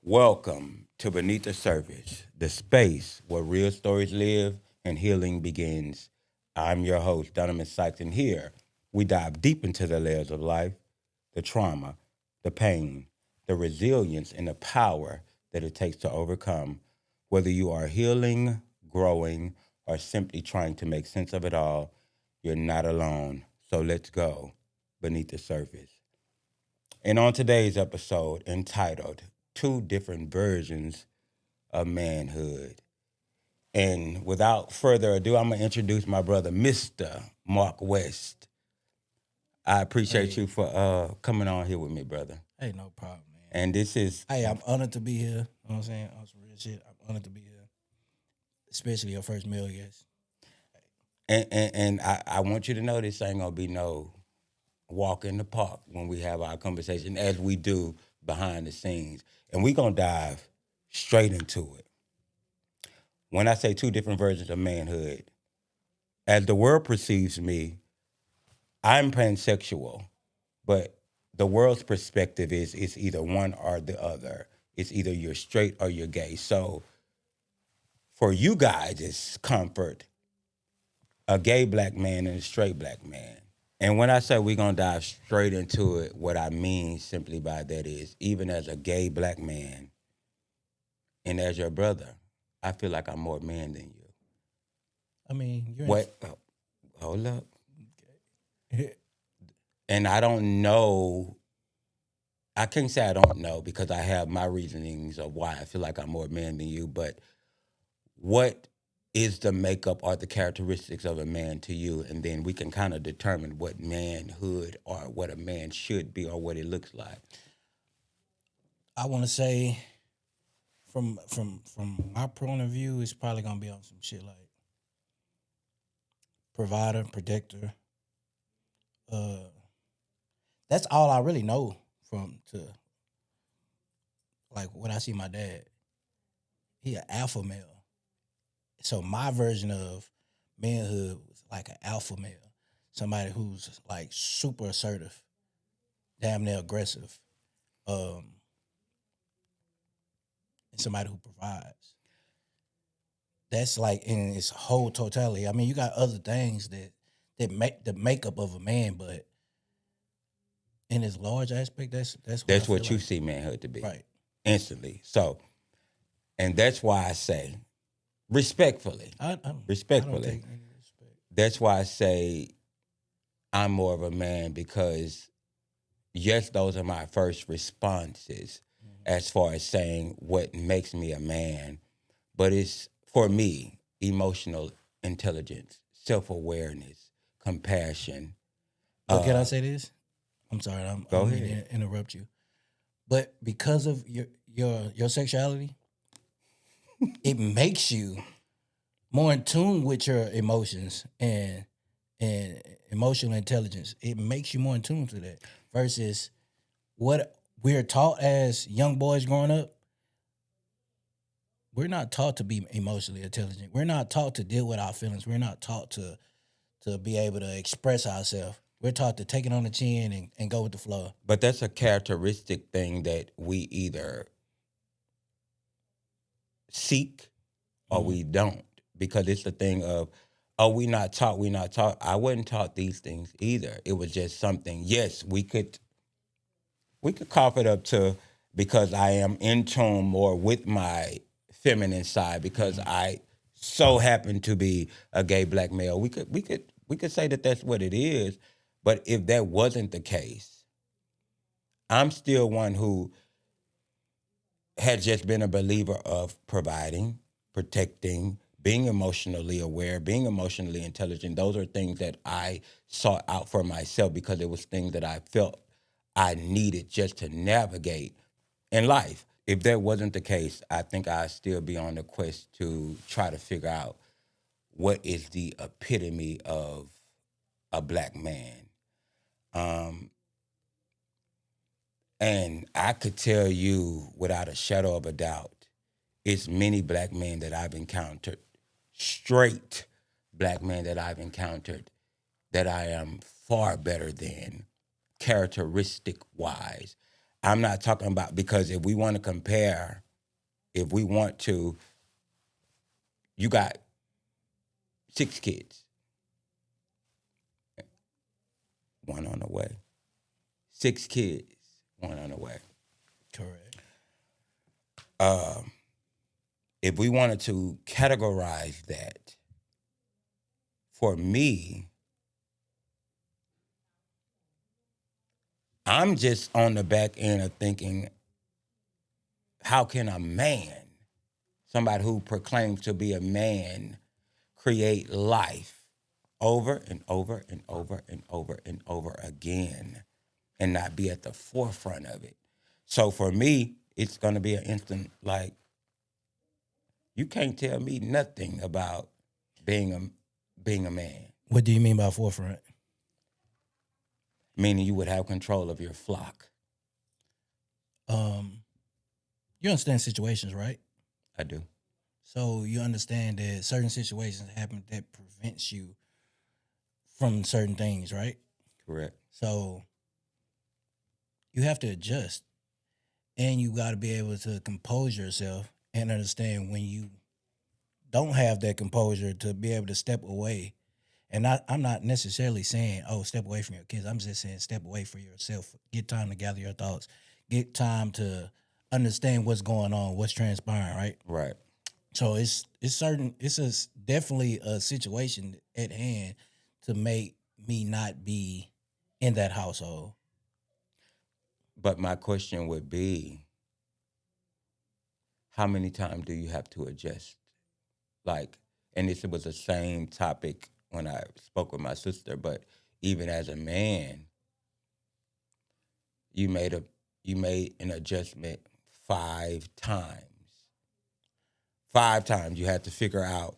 Welcome to Beneath the Surface, the space where real stories live and healing begins. I'm your host, Donovan Sykes, and here we dive deep into the layers of life, the trauma, the pain, the resilience, and the power that it takes to overcome. Whether you are healing, growing, or simply trying to make sense of it all, you're not alone. So let's go beneath the surface. And on today's episode, entitled Two Different Versions of Manhood. And without further ado, I'm going to introduce my brother, Mr. Mark West. I appreciate Hey, you for coming on here with me, brother. hey, no problem, man. And this is, Hey, I'm honored to be here. You know what I'm saying? On some real shit. I'm honored to be here, especially your first male guest. and I want you to know this ain't going to be no walk in the park when we have our conversation, as we do behind the scenes. And we're going to dive straight into it. When I say two different versions of manhood, as the world perceives me, I'm pansexual, but the world's perspective is it's either one or the other. It's either you're straight or you're gay. So for you guys, it's comfort, a gay black man and a straight black man. And when I say we're gonna dive straight into it, what I mean simply by that is even as a gay black man and as your brother, I feel like I'm more man than you. I mean, you're in. What? Hold up. And I don't know. I can't say I don't know because I have my reasonings of why I feel like I'm more man than you. But what is the makeup or the characteristics of a man to you? And then we can kind of determine what manhood or what a man should be or what it looks like. I want to say, from my point of view, it's probably gonna be on some shit like provider, protector. Uh, that's all I really know from to like when I see my dad. He an alpha male. So my version of manhood was like an alpha male, somebody who's like super assertive, damn near aggressive, um, and somebody who provides. That's like in its whole totality. I mean, you got other things that make the makeup of a man, but in its large aspect, that's what I That's feel what you like. see manhood to be Right. instantly. So, and that's why I say respectfully, I don't respectfully, take any respect. that's why I say I'm more of a man because yes, those are my first responses Mhm. as far as saying what makes me a man. But it's for me emotional intelligence, self awareness, compassion. But can I Uh, say this? I'm sorry, I Go don't mean ahead. to interrupt you. But because of your sexuality, it makes you more in tune with your emotions and emotional intelligence. It makes you more in tune to that versus what we're taught as young boys growing up. We're not taught to be emotionally intelligent. We're not taught to deal with our feelings. We're not taught to be able to express ourselves. We're taught to take it on the chin and go with the flow. But that's a characteristic thing that we either seek or Mm-hmm. we don't because it's the thing of, oh, we not taught. I wasn't taught these things either. It was just something, yes, we could cough it up to because I am in tune more with my feminine side because Mm-hmm. I so happen to be a gay black male. We could say that that's what it is, but if that wasn't the case, I'm still one who had just been a believer of providing, protecting, being emotionally aware, being emotionally intelligent. Those are things that I sought out for myself because it was things that I felt I needed just to navigate in life. If that wasn't the case, I think I'd still be on the quest to try to figure out what is the epitome of a black man. Um, and I could tell you without a shadow of a doubt, it's many black men that I've encountered, straight black men that I've encountered, that I am far better than, characteristic wise. I'm not talking about, because if we want to compare, if we want to, you got 6 kids, one on the way. 6 kids, one on the way. Correct. If we wanted to categorize that, for me, I'm just on the back end of thinking, how can a man, somebody who proclaims to be a man, create life over and over and over and over and over again and not be at the forefront of it? So for me, it's going to be an instant, like, you can't tell me nothing about being a man, What do you mean by forefront? meaning you would have control of your flock. You understand situations, right? I do. So you understand that certain situations happen that prevents you from certain things, right? Correct. So you have to adjust, and you got to be able to compose yourself and understand when you don't have that composure to be able to step away. And I'm not necessarily saying, oh, step away from your kids. I'm just saying step away for yourself. Get time to gather your thoughts. Get time to understand what's going on, what's transpiring, right? Right. So it's definitely a situation at hand to make me not be in that household. But my question would be, how many times do you have to adjust? Like, and this was the same topic when I spoke with my sister, but even as a man, you made an adjustment 5 times. 5 times you had to figure out,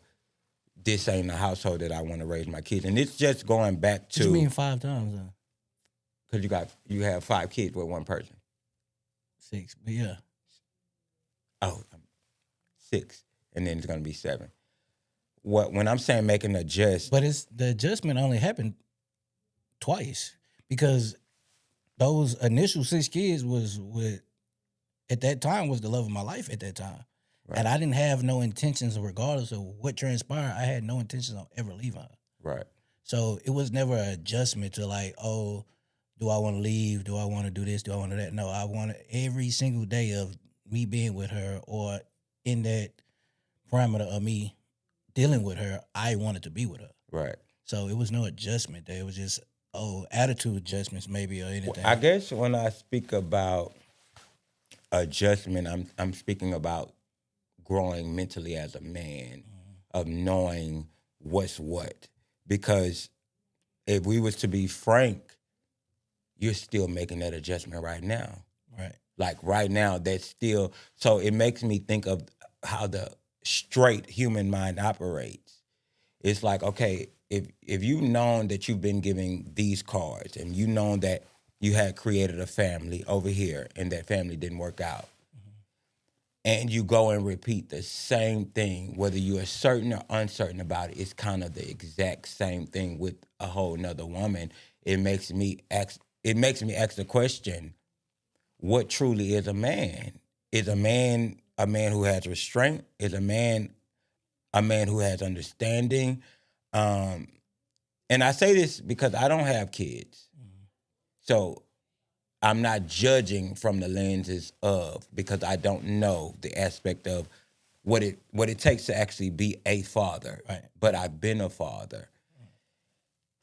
this ain't a household that I want to raise my kids. And it's just going back What you mean to, 5 times? because you have 5 kids with one person. 6, but yeah. Oh, 6, and then it's gonna be 7. When I'm saying make an adjust, But it's the adjustment only happened twice because those initial 6 kids was with at that time was the love of my life at that time. right, And I didn't have no intentions, regardless of what transpired, I had no intentions on ever leaving her. right, So it was never an adjustment to like, oh, do I want to leave? Do I want to do this? Do I want to do that? No, I wanted every single day of me being with her or in that parameter of me dealing with her, I wanted to be with her. right. So it was no adjustment there. It was just, attitude adjustments maybe or anything. I guess when I speak about adjustment, I'm speaking about growing mentally as a man, of knowing what's what. Because if we was to be frank, you're still making that adjustment right now. Right. Like right now, that's still, so it makes me think of how the straight human mind operates. It's like, okay, if you've known that you've been giving these cards and you known that you had created a family over here and that family didn't work out, and you go and repeat the same thing, whether you are certain or uncertain about it, it's kind of the exact same thing with a whole nother woman. It makes me ask the question, what truly is a man? Is a man who has restraint? Is a man who has understanding? And I say this because I don't have kids. So I'm not judging from the lenses of, because I don't know the aspect of what it takes to actually be a father. Right. But I've been a father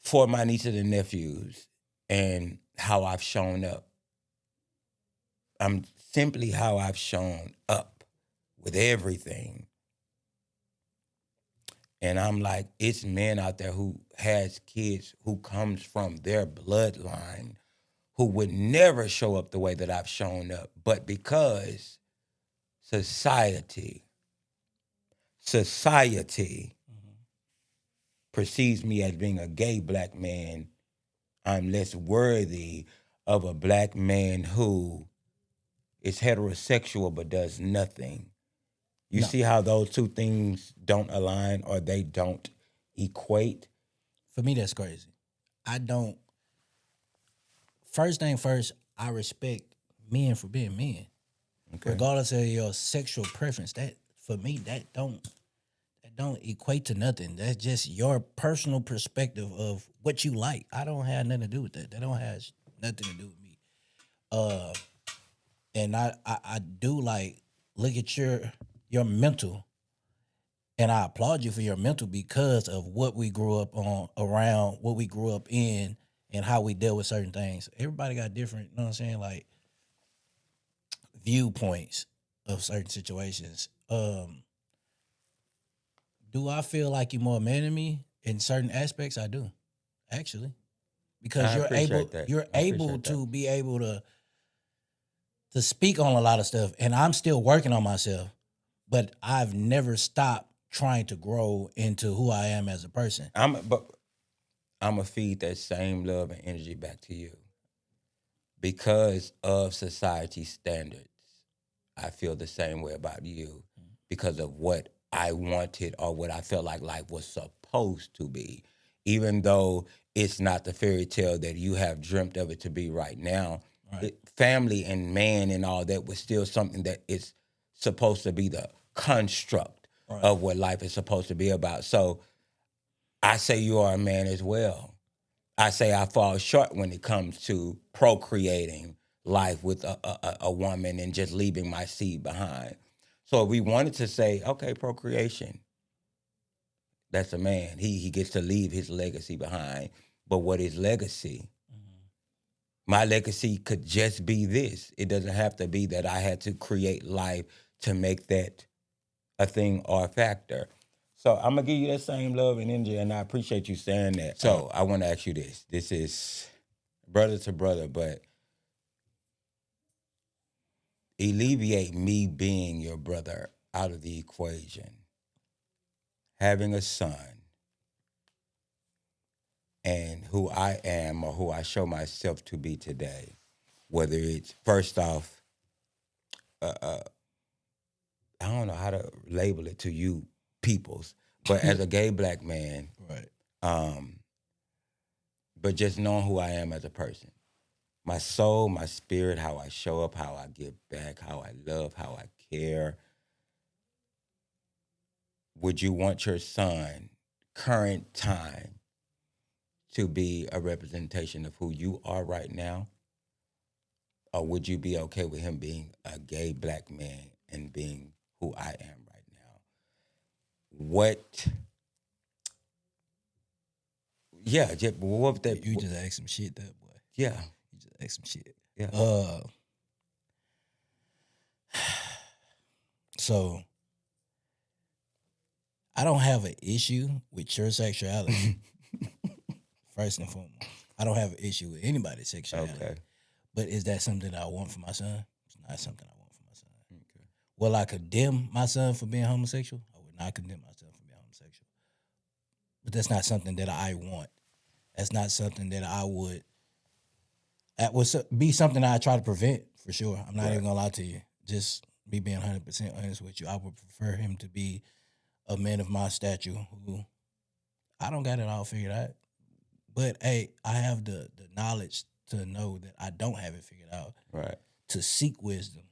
for my nieces and nephews and how I've shown up. I'm simply how I've shown up with everything. And I'm like, it's men out there who has kids who comes from their bloodline who would never show up the way that I've shown up. But because society perceives me as being a gay black man, I'm less worthy of a black man who is heterosexual but does nothing. You No. see how those two things don't align, or they don't equate? For me, that's crazy. I don't. First thing first, I respect men for being men, Okay. regardless of your sexual preference. That for me, that don't equate to nothing. That's just your personal perspective of what you like. I don't have nothing to do with that. That don't have nothing to do with me. Uh, and I do like look at your mental, and I applaud you for your mental because of what we grew up on, around what we grew up in, and how we deal with certain things. Everybody got different, you know what I'm saying, like viewpoints of certain situations. Do I feel like you're more man than me in certain aspects? I do, actually, because I appreciate that. you're I able appreciate that. to be able to speak on a lot of stuff, and I'm still working on myself, but I've never stopped trying to grow into who I am as a person. But I'm gonna feed that same love and energy back to you because of society standards. I feel the same way about you because of what I wanted or what I felt like life was supposed to be. Even though it's not the fairy tale that you have dreamt of it to be right now, Right. family and man and all that was still something that is supposed to be the construct Right. of what life is supposed to be about. So I say you are a man as well. I say I fall short when it comes to procreating life with a woman and just leaving my seed behind. So if we wanted to say, okay, procreation, that's a man. He gets to leave his legacy behind. But what is legacy? My legacy could just be this. It doesn't have to be that I had to create life to make that a thing or a factor. So I'm gonna give you that same love and energy, and I appreciate you saying that. So I want to ask you this. This is brother to brother, but alleviate me being your brother out of the equation. Having a son and who I am or who I show myself to be today, whether it's first off, I don't know how to label it to you peoples, but as a gay black man, Right. um, but just knowing who I am as a person. My soul, my spirit, how I show up, how I give back, how I love, how I care. Would you want your son, current time, to be a representation of who you are right now? Or would you be okay with him being a gay black man and being who I am right now? What, yeah, just, what that, You just asked some shit, that boy. yeah, You just asked some shit. yeah. So I don't have an issue with your sexuality. First and foremost, I don't have an issue with anybody's sexuality. Okay. But is that something that I want for my son? It's not something I want for my son. Okay. Will I condemn my son for being homosexual? I would not condemn my son for being homosexual. But that's not something that I want. That's not something that I would. That would be something that I try to prevent for sure. I'm not Right. even gonna lie to you. Just me being 100% honest with you. I would prefer him to be a man of my stature who I don't got it all figured out. But hey, I have the knowledge to know that I don't have it figured out. Right. To seek wisdom.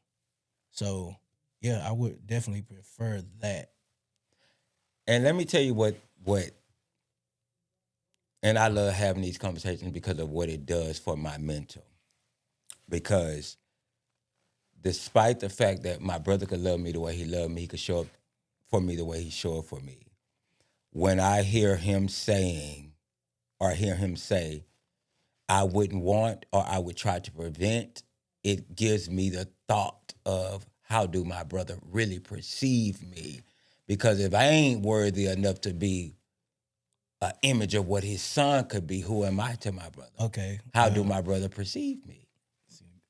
So yeah, I would definitely prefer that. And let me tell you what and I love having these conversations because of what it does for my mental. Because despite the fact that my brother could love me the way he loved me, he could show up for me the way he showed up for me. When I hear him saying or hear him say, I wouldn't want or I would try to prevent, it gives me the thought of how do my brother really perceive me? Because if I ain't worthy enough to be an image of what his son could be, who am I to my brother? Okay. How do my brother perceive me?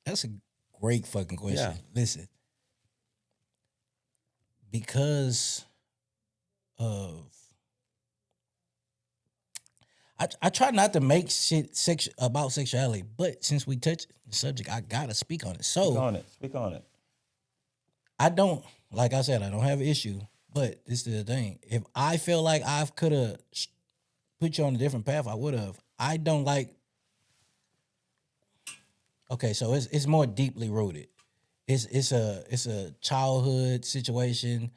That's a great fucking question. Yeah. Listen, because of I try not to make shit about sexuality, but since we touched the subject, I gotta speak on it. So Speak on it. Speak on it. I don't, like I said, I don't have an issue. But this is the thing: if I feel like I could have put you on a different path, I would have. I don't like. Okay, so it's more deeply rooted. It's a childhood situation,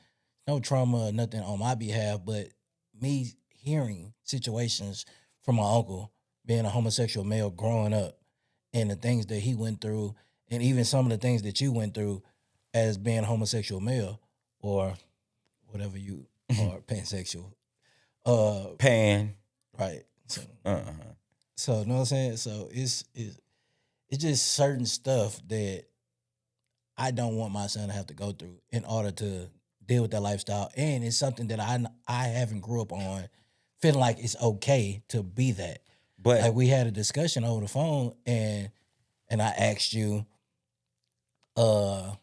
no trauma or nothing on my behalf, but me hearing situations from my uncle being a homosexual male growing up and the things that he went through, and even some of the things that you went through as being a homosexual male or whatever you are, pansexual. Pan. Right. So Uh-uh. you know what I'm saying? So it's just certain stuff that I don't want my son to have to go through in order to deal with that lifestyle. And it's something that I haven't grew up on feeling like it's okay to be that. But Like we had a discussion over the phone and I asked you, well,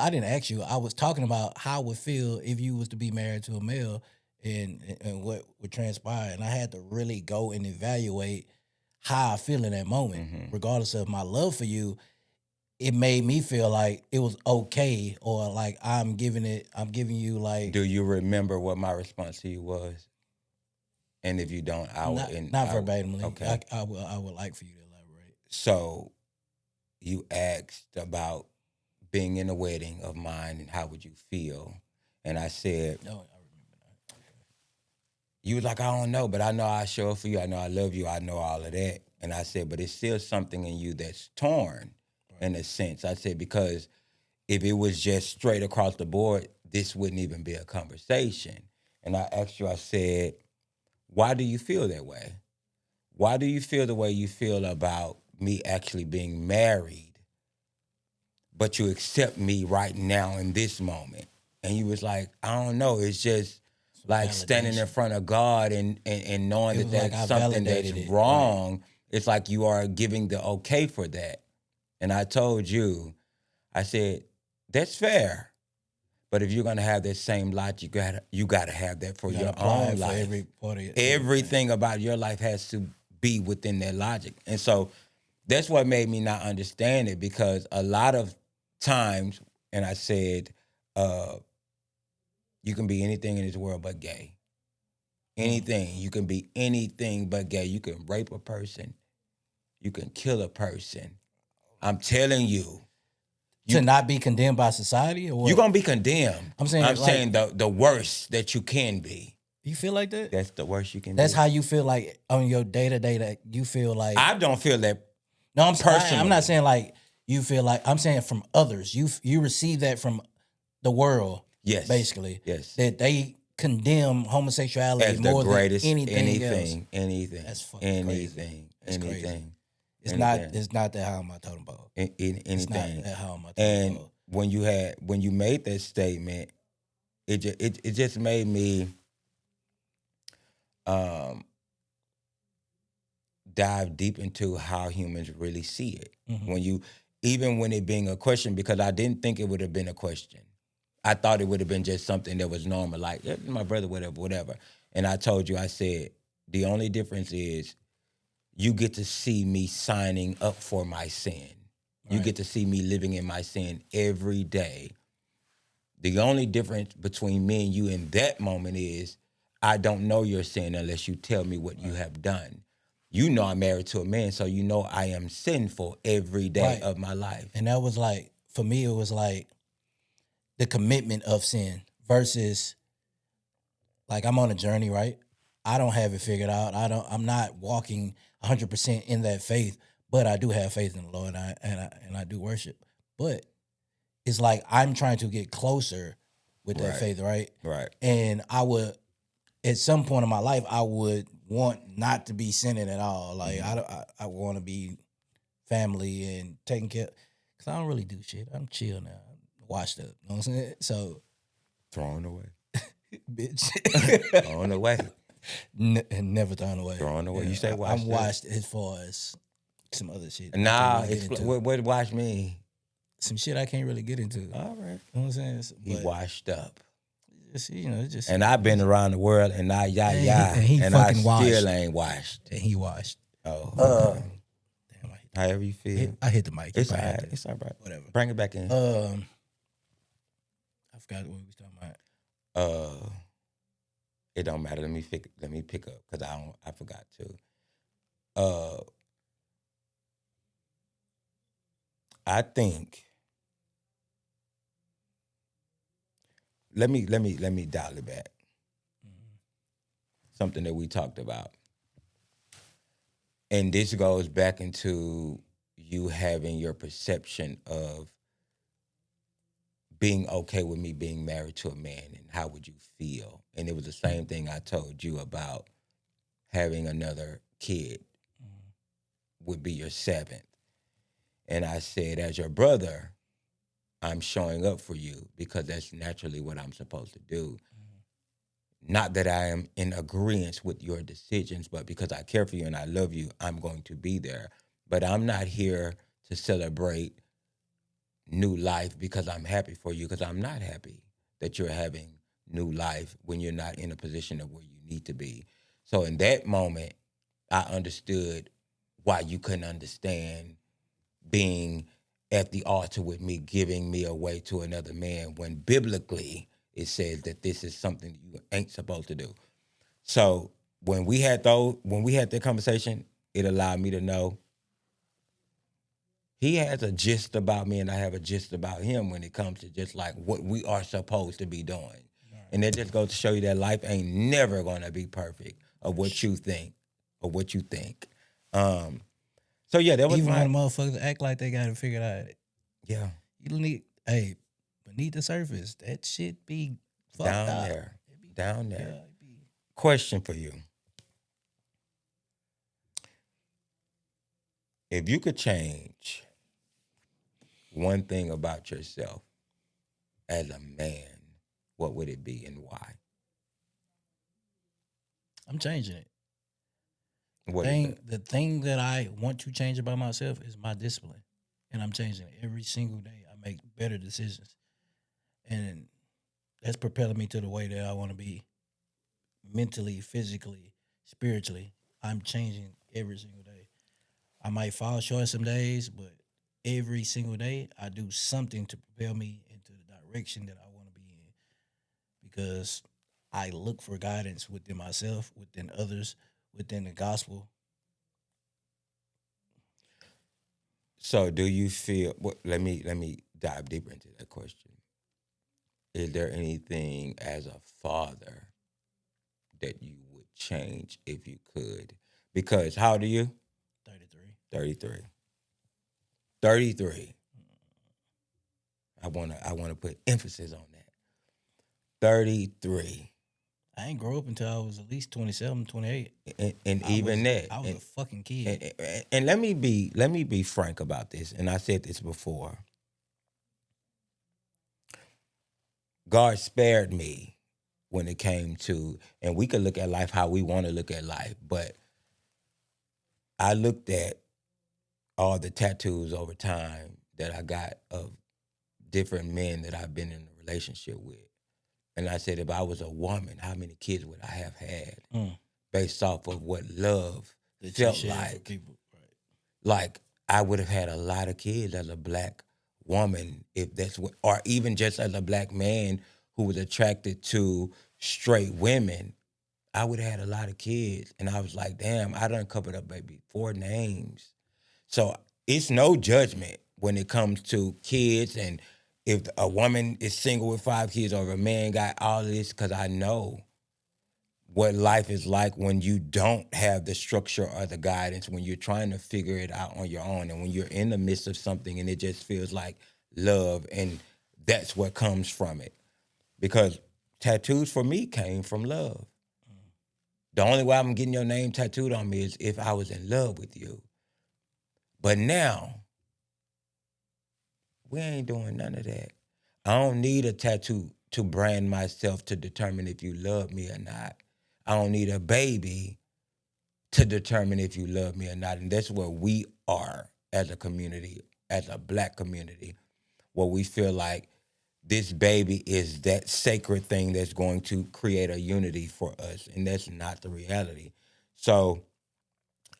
I didn't ask you. I was talking about how it would feel if you was to be married to a male and what would transpire. And I had to really go and evaluate how I feel in that moment, regardless of my love for you. It made me feel like it was okay, or like I'm giving you like do you remember what my response to you was? And if you don't, I will. not verbatimly. Okay. I would like for you to elaborate. So you asked about being in a wedding of mine and how would you feel? And I said, No, I remember that. you was like, I don't know, but I know I show up for you. I know I love you. I know all of that. And I said, but it's still something in you that's torn in a sense. I said, because if it was just straight across the board, this wouldn't even be a conversation. And I asked you, I said, why do you feel that way? Why do you feel the way you feel about me actually being married, but you accept me right now in this moment? And you was like, I don't know. It's just like standing in Validation. front of God and knowing It that was like that's I something that's validated it. Right. wrong. It's like you are giving the okay for that. And I told you, I said, that's fair. But if you're gonna have that same logic, you gotta have that for You gotta your apply own it for life. every part of your Everything about your life has to be within that logic. And so that's what made me not understand it, because a lot of times, and I said, uh, you can be anything in this world but gay. Anything. You can be anything but gay. You can rape a person. You can kill a person. I'm telling you, to not be condemned by society, or what? you're gonna be condemned. I'm saying, like, the worst that you can be. you feel like that? That's the worst you can That's be. how you feel like on your day to day, that you feel like. I don't feel that. No, I'm personally. not saying like you feel like. I'm saying from others. You receive that from the world. Yes. Basically. Yes. That they condemn homosexuality As the more greatest than anything else. Anything. That's fucking crazy. Anything. That's anything. crazy. It's anything. it's not that high on my totem pole. Anything. It's not that high on my totem And pole. when you made that statement, it just made me dive deep into how humans really see it. Even when it being a question, because I didn't think it would have been a question. I thought it would have been just something that was normal, like, yeah, my brother, whatever. And I told you, I said, the only difference is you get to see me signing up for my sin. You get to see me living in my sin every day. The only difference between me and you in that moment is I don't know your sin unless you tell me what you have done. You know I'm married to a man, so you know I am sinful every day of my life. And that was like, for me, it was like the commitment of sin versus, like, I'm on a journey, right? I don't have it figured out. I'm not walking 100% in that faith, but I do have faith in the Lord, and I do worship. But it's like I'm trying to get closer with that faith, right? Right. And I would, at some point in my life, I would want not to be sinning at all. Like I want to be family and taking care, because I don't really do shit. I'm chill now. I'm washed up. You know what I'm saying? So, Thrown away. bitch. Thrown away. Never thrown away. Thrown away. Yeah, You say washed I'm up? washed as far as some other shit. I Nah, can't really get into. what wash mean? Some shit I can't really get into. All right. You know what I'm saying? He washed up. Just, it's just. And I've been around the world, and I and he and I fucking washed. still ain't washed. And he washed. Oh, Damn, however you feel. I hit the mic. It's all right. It's all right. Whatever. Bring it back in. I forgot what we was talking about. It don't matter. Let me pick up, because I forgot to. I think let me dial it back. Something that we talked about. And this goes back into you having your perception of being okay with me being married to a man and how would you feel? And it was the same thing I told you about having another kid would be your seventh. And I said, as your brother, I'm showing up for you because that's naturally what I'm supposed to do. Not that I am in agreement with your decisions, but because I care for you and I love you, I'm going to be there. But I'm not here to celebrate new life because I'm happy for you, because I'm not happy that you're having new life when you're not in a position of where you need to be. So in that moment, I understood why you couldn't understand being at the altar with me, giving me away to another man, when biblically it says that this is something you ain't supposed to do. So when we had that conversation, it allowed me to know he has a gist about me and I have a gist about him when it comes to just like what we are supposed to be doing. And it just goes to show you that life ain't never gonna be perfect of what you think or what you think. Um, so yeah, that was Even my when motherfuckers act like they got it figured out, yeah you don't need. Hey, beneath the surface, that shit be fucked down up. there, down Yeah, there. it be. Question for you: if you could change one thing about yourself as a man, what would it be and why? I'm changing it. What is that? The thing that I want to change about myself is my discipline, and I'm changing it every single day. I make better decisions, and that's propelling me to the way that I want to be mentally, physically, spiritually. I'm changing every single day. I might fall short some days, but every single day I do something to propel me into the direction that I want to be in, because I look for guidance within myself, within others, within the gospel. So, do you feel? Let me dive deeper into that question. Is there anything as a father that you would change if you could? Because how old are you? 33. 33. 33. I wanna put emphasis on that. 33. I ain't grow up until I was at least 27, 28. And even that. I was a fucking kid. And let me be frank about this. And I said this before. God spared me when it came to, and we could look at life how we want to look at life, but I looked at all the tattoos over time that I got of different men that I've been in a relationship with. And I said, if I was a woman, how many kids would I have had Mm. based off of what love That you felt share for like? people. Right. Like, I would have had a lot of kids as a black woman, if that's what, or even just as a black man who was attracted to straight women. I would have had a lot of kids. And I was like, damn, I done covered up maybe 4 names. So it's no judgment when it comes to kids and if a woman is single with 5 kids or if a man got all of this, because I know what life is like when you don't have the structure or the guidance, when you're trying to figure it out on your own, and when you're in the midst of something and it just feels like love, and that's what comes from it. Because tattoos for me came from love. The only way I'm getting your name tattooed on me is if I was in love with you. But now, we ain't doing none of that. I don't need a tattoo to brand myself to determine if you love me or not. I don't need a baby to determine if you love me or not. And that's where we are as a community, as a black community, where we feel like this baby is that sacred thing that's going to create a unity for us. And that's not the reality. So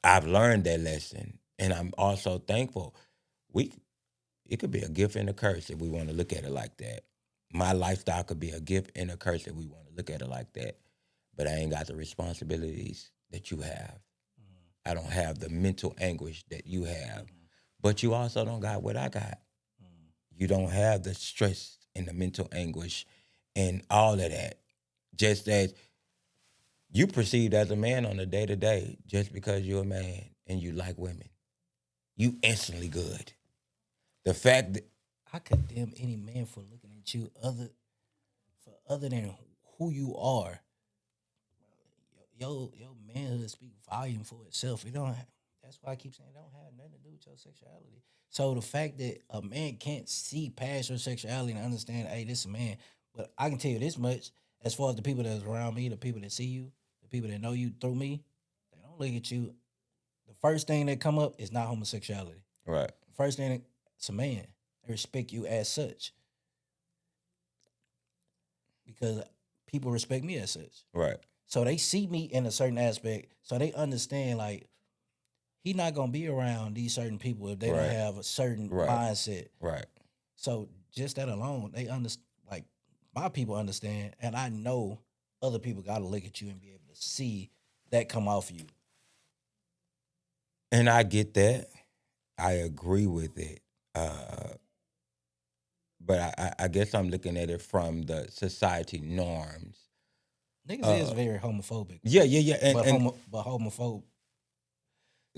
I've learned that lesson. And I'm also thankful. We It could be a gift and a curse if we want to look at it like that. My lifestyle could be a gift and a curse if we want to look at it like that. But I ain't got the responsibilities that you have. I don't have the mental anguish that you have. but you also don't got what I got. You don't have the stress and the mental anguish and all of that. Just as you perceived as a man on a day to day, just because you're a man and you like women, you instantly good. The fact that I condemn any man for looking at you other than who you are. Your manhood speak volume for itself. It don't. That's why I keep saying it don't have nothing to do with your sexuality. So the fact that a man can't see past your sexuality and understand, hey, this is a man. But I can tell you this much: as far as the people that's around me, the people that see you, the people that know you through me, they don't look at you. The first thing that come up is not homosexuality. right, The first thing, it's a man. They respect you as such because people respect me as such. right, So they see me in a certain aspect, so they understand like he not gonna be around these certain people if they don't Right. have a certain Right. mindset. right. So just that alone, they understand. Like my people understand, and I know other people got to look at you and be able to see that come off you. And I get that. I agree with it. Uh, but I guess I'm looking at it from the society norms. Niggas is very homophobic, Yeah, yeah, yeah. And but homophobe.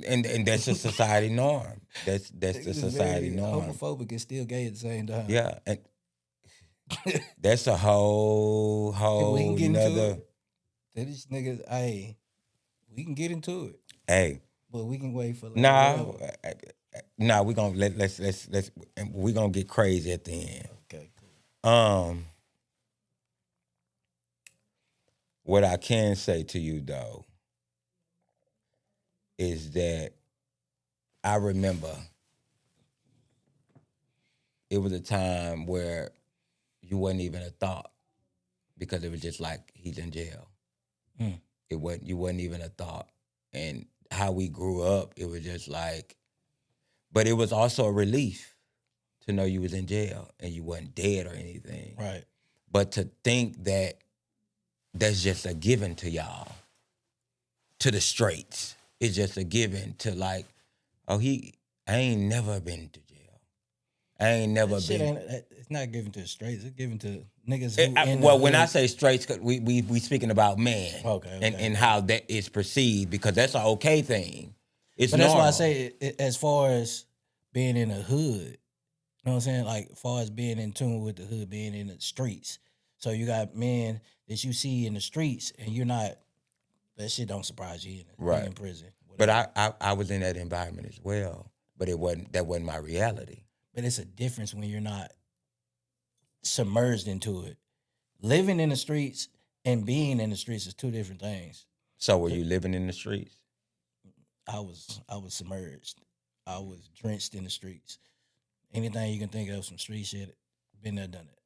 and that's a society norm. That's the Niggas is society very norm. homophobic and still gay at the same time. Yeah, and that's a whole If we can whole get into nother. it, that these niggas, hey, we can get into it, Hey, but we can wait for nah, whatever. nah. We gonna let's we gonna get crazy at the end. Okay, cool. Um, what I can say to you though is that I remember it was a time where you wasn't even a thought because it was just like he's in jail. Mm. It wasn't you wasn't even a thought, and how we grew up, it was just like. But it was also a relief to know you was in jail and you wasn't dead or anything. Right. But to think that that's just a given to y'all, to the straights, it's just a given to like, oh I ain't never been to jail. I ain't never That shit been. ain't. It's not given to the straights. It's given to niggas who in the Well, hood. when I say straights, 'cause we speaking about men, Okay, and okay. how that is perceived because that's an okay thing. It's But that's normal. why I say, as far as being in the hood, you know what I'm saying? Like, as far as being in tune with the hood, being in the streets. So you got men that you see in the streets, and you're not. That shit don't surprise you either. Right. You in prison. But Whatever. I was in that environment as well, but that wasn't my reality. But it's a difference when you're not submerged into it. Living in the streets and being in the streets is two different things. So were you living in the streets? I was submerged. I was drenched in the streets. Anything you can think of, some street shit, been there, done it.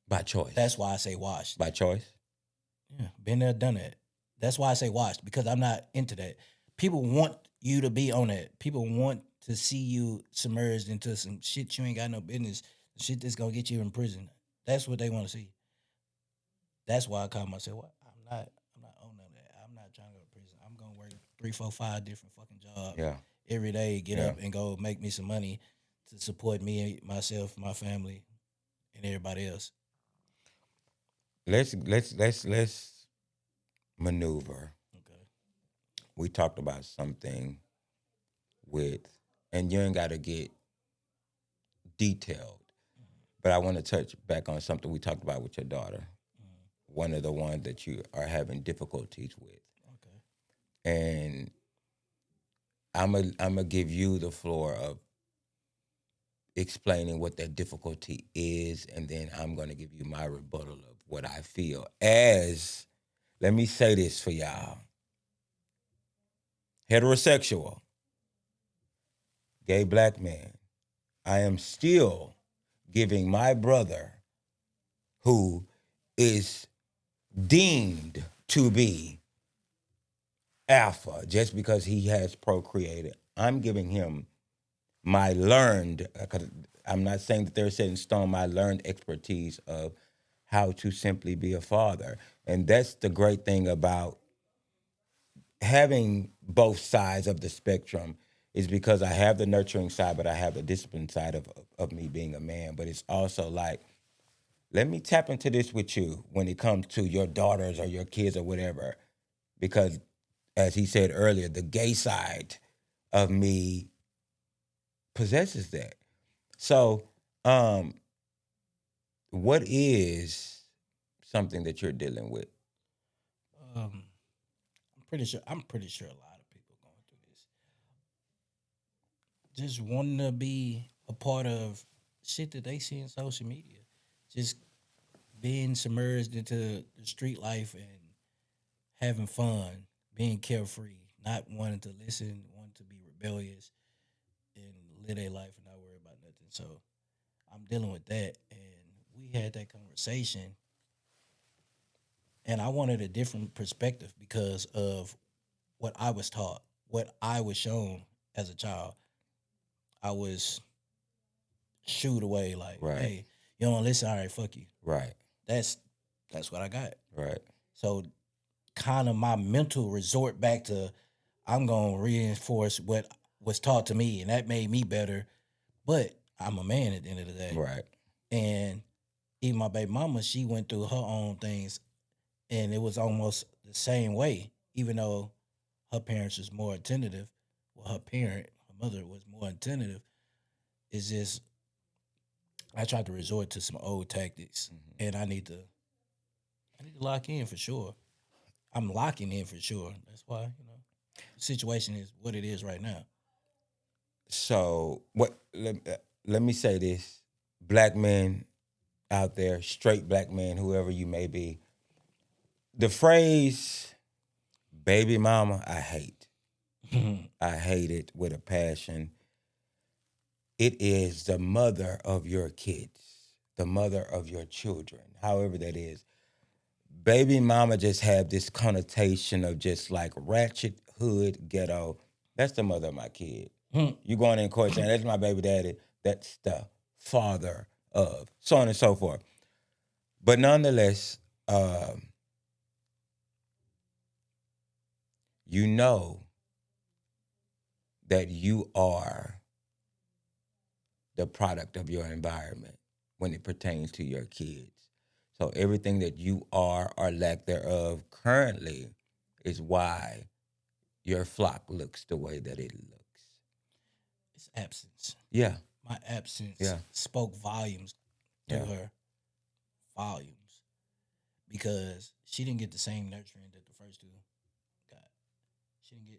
By choice. That's why I say washed. By choice. Yeah, been there, done that. That's why I say washed, because I'm not into that. People want you to be on that. People want to see you submerged into some shit you ain't got no business. Shit that's gonna get you in prison. That's what they want to see. That's why I call myself. What? I'm not on none of that. I'm not trying to go to prison. I'm gonna work 3, 4, 5 different fucking jobs Yeah. every day. Get Yeah. up and go make me some money to support me, myself, my family, and everybody else. Let's maneuver. Okay. We talked about something with, and you ain't got to get detailed, but I want to touch back on something we talked about with your daughter. One of the ones that you are having difficulties with, Okay. and I'm gonna give you the floor of explaining what that difficulty is, and then I'm gonna give you my rebuttal of what I feel. As let me say this for y'all: heterosexual, gay black man. I am still giving my brother, who is deemed to be alpha just because he has procreated. I'm giving him my learned, because I'm not saying that they're set in stone, my learned expertise of how to simply be a father. And that's the great thing about having both sides of the spectrum, is because I have the nurturing side, but I have the discipline side of me being a man. But it's also like, let me tap into this with you when it comes to your daughters or your kids or whatever. Because as he said earlier, the gay side of me possesses that. So, what is something that you're dealing with? Um, I'm pretty sure a lot of people going through this. Just wanting to be a part of shit that they see in social media. Just being submerged into the street life and having fun, being carefree, not wanting to listen, wanting to be rebellious and live their life and not worry about nothing. So I'm dealing with that. And we had that conversation and I wanted a different perspective because of what I was taught, what I was shown as a child. I was shooed away like, Right, hey, you don't listen, all right, fuck you. right, That's that's what I got. right, So kind of my mental resort back to I'm gonna reinforce what was taught to me, and that made me better. But I'm a man at the end of the day, right, and even my baby mama, she went through her own things, and it was almost the same way. Even though her parents was more attentive, well, her mother was more attentive. It's just I tried to resort to some old tactics, and I need to lock in for sure. I'm locking in for sure. That's why the situation is what it is right now. So what? Let me say this: black men out there, straight black men, whoever you may be, the phrase "baby mama," I hate. I hate it with a passion. It is the mother of your kids, the mother of your children, however that is. Baby mama just have this connotation of just like ratchet hood ghetto. That's the mother of my kid. You going in court saying that's my baby daddy. That's the father of so on and so forth. But nonetheless, you know that you are the product of your environment when it pertains to your kids. So everything that you are or lack thereof currently is why your flock looks the way that it looks. It's absence. Yeah, My absence yeah, spoke volumes to yeah. her, volumes, because she didn't get the same nurturing that the first two got.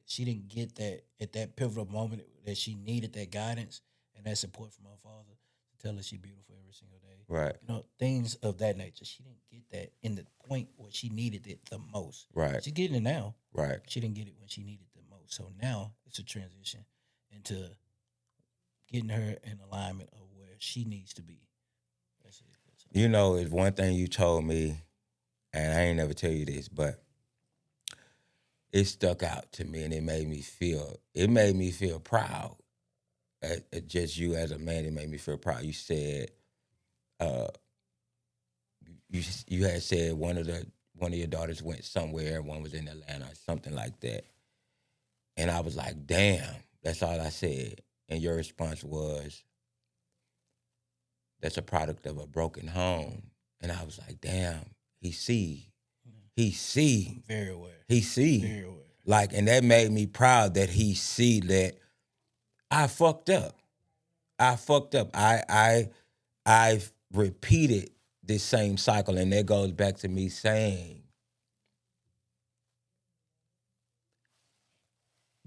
She didn't get that at that pivotal moment that she needed that guidance and that support from her father to tell her she beautiful every single day. Right, Things of that nature. She didn't get that in the point where she needed it the most. right, She's getting it now. right. She didn't get it when she needed it the most. So now it's a transition into getting her in alignment of where she needs to be. That's it. That's it. You know, it's one thing you told me, and I ain't never tell you this, but it stuck out to me, and it made me feel proud. At just you as a man, it made me feel proud. You said, uh, you had said one of your daughters went somewhere, one was in Atlanta, or something like that, and I was like, damn, that's all I said, and your response was, that's a product of a broken home, and I was like, damn, he see, he see, Very aware. he see, Very aware. like, and that made me proud that he see that I fucked up. I fucked up. I've repeated this same cycle, and that goes back to me saying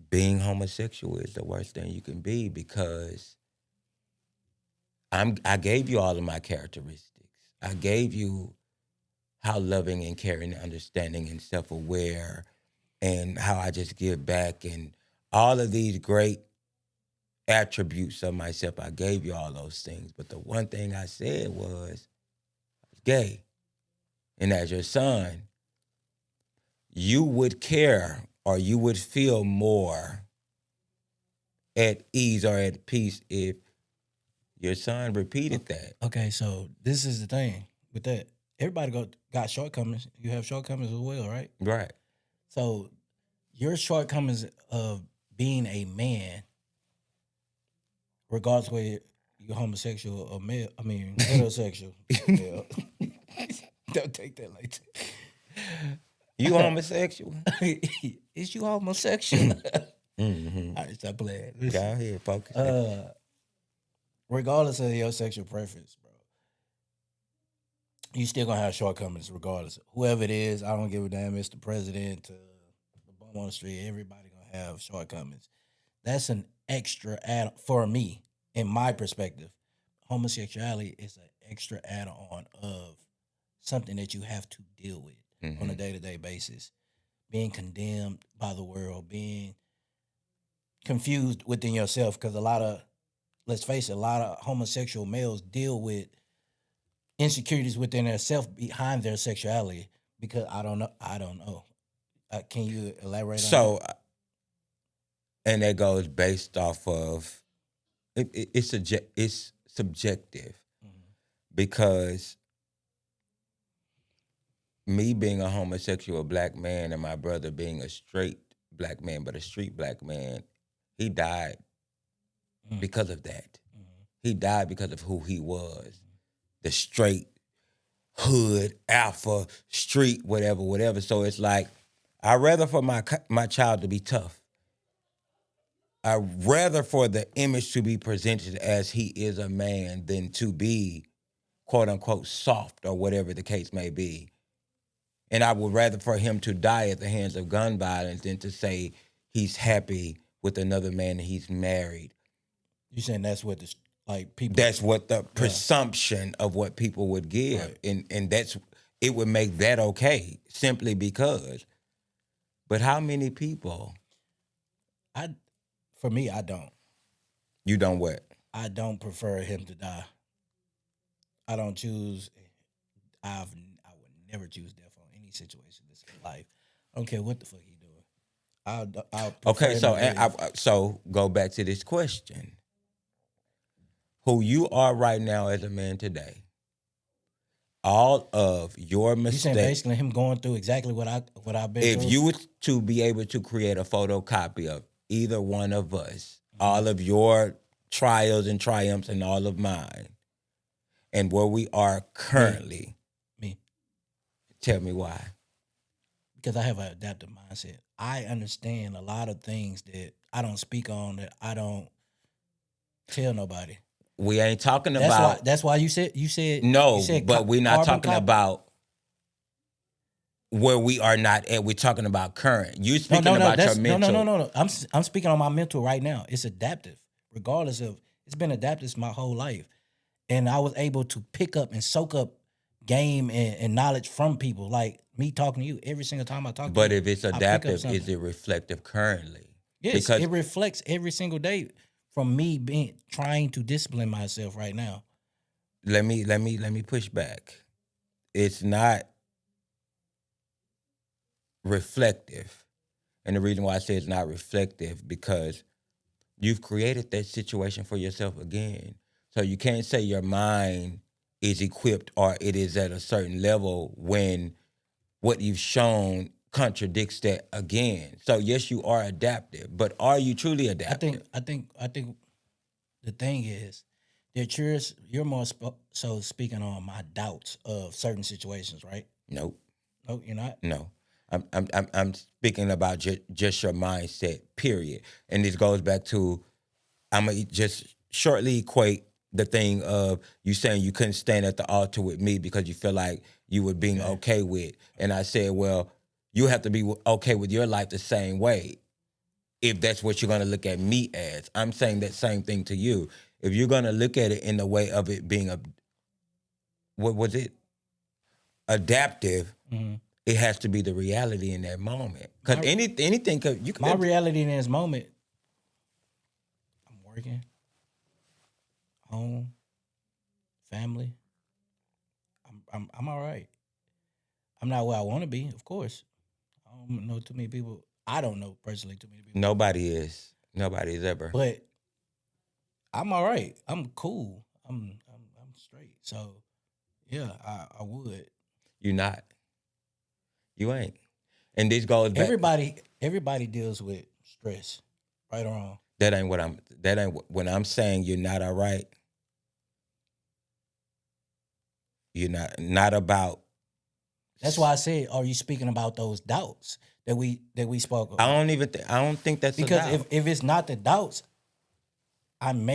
being homosexual is the worst thing you can be because I gave you all of my characteristics. I gave you how loving and caring and understanding and self-aware and how I just give back and all of these great attributes of myself. I gave you all those things. But the one thing I said was gay. And as your son, you would care or you would feel more at ease or at peace if your son repeated that. Okay, so this is the thing with that. Everybody got shortcomings. You have shortcomings as well, right? Right. So your shortcomings of being a man regardless whether you're homosexual or male, I mean heterosexual. Male. Don't take that like You homosexual? that. Is you homosexual? Mm-hmm. All right, stop playing. Go Listen, ahead, focus. regardless of your sexual preference, bro, you still gonna have shortcomings regardless. Whoever it is, I don't give a damn. It's the president, the bum on the street. Everybody gonna have shortcomings. That's an extra add for me, in my perspective. Homosexuality is an extra add on of something that you have to deal with on a day to day basis. Being condemned by the world, being confused within yourself, because let's face it, a lot of homosexual males deal with insecurities within their self behind their sexuality. Because I don't know. Can you elaborate on that? So, and that goes based off of it's subjective because me being a homosexual black man and my brother being a straight black man, but a street black man, he died because of that. He died because of who he was, the straight hood alpha street whatever. So it's like I'd rather for my child to be tough. I'd rather for the image to be presented as he is a man than to be quote unquote soft or whatever the case may be. And I would rather for him to die at the hands of gun violence than to say he's happy with another man and he's married. You saying that's what people? That's what the presumption of what people would give, Right. and that's it would make that okay simply because. But how many people? For me, I don't. You don't what? I don't prefer him to die. I don't choose. I would never choose death on any situation in life. I don't care what the fuck he doing. I'll prefer Okay, him so to and live. so go back to this question: who you are right now as a man today? All of your You saying mistakes. basically him going through exactly what I've been If through? you were to be able to create a photocopy of either one of us, all of your trials and triumphs and all of mine, and where we are currently, me, tell me why. because I have an adaptive mindset. I understand a lot of things that I don't speak on, that I don't tell nobody. We ain't talking That's about why. That's why you said. no, You said but we're not carbon talking copy. about where we are not at. We're talking about current. You speaking No. about your That's mental. no. I'm speaking on my mental right now. It's adaptive, regardless of it's been adaptive my whole life, and I was able to pick up and soak up game and knowledge from people like me talking to you every single time I talk to But you. if it's I pick up adaptive, something. is it reflective currently? Yes, Because it reflects every single day from me trying to discipline myself right now. let me push back. It's not reflective. And the reason why I say it's not reflective because you've created that situation for yourself again. So you can't say your mind is equipped or it is at a certain level when what you've shown contradicts that again. So yes, you are adaptive, but are you truly adaptive? I think the thing is that you're more so speaking on my doubts of certain situations, right? Nope. No, you're not. No. I'm speaking about just your mindset, period. And this goes back to I'm gonna just shortly equate the thing of you saying you couldn't stand at the altar with me because you feel like you were being okay with. And I said, well, you have to be okay with your life the same way if that's what you're gonna look at me as. I'm saying that same thing to you. If you're gonna look at it in the way of it being what was it? Adaptive, Mm-hmm. it has to be the reality in that moment. Because anything could you could My reality in this moment, I'm working, home, family. I'm all right. I'm not where I want to be, of course. I don't know too many people. I don't know personally too many people, nobody is. Nobody is ever. but I'm all right. I'm cool. I'm straight. So yeah, I would. You're not. You ain't. And this goes back. Everybody deals with stress, right or wrong. That ain't what I'm. That ain't when I'm saying you're not all right. You're not about. That's why I said, are you speaking about those doubts that we spoke I about? don't even. I don't think that's a Because doubt. if it's not the doubts, I'm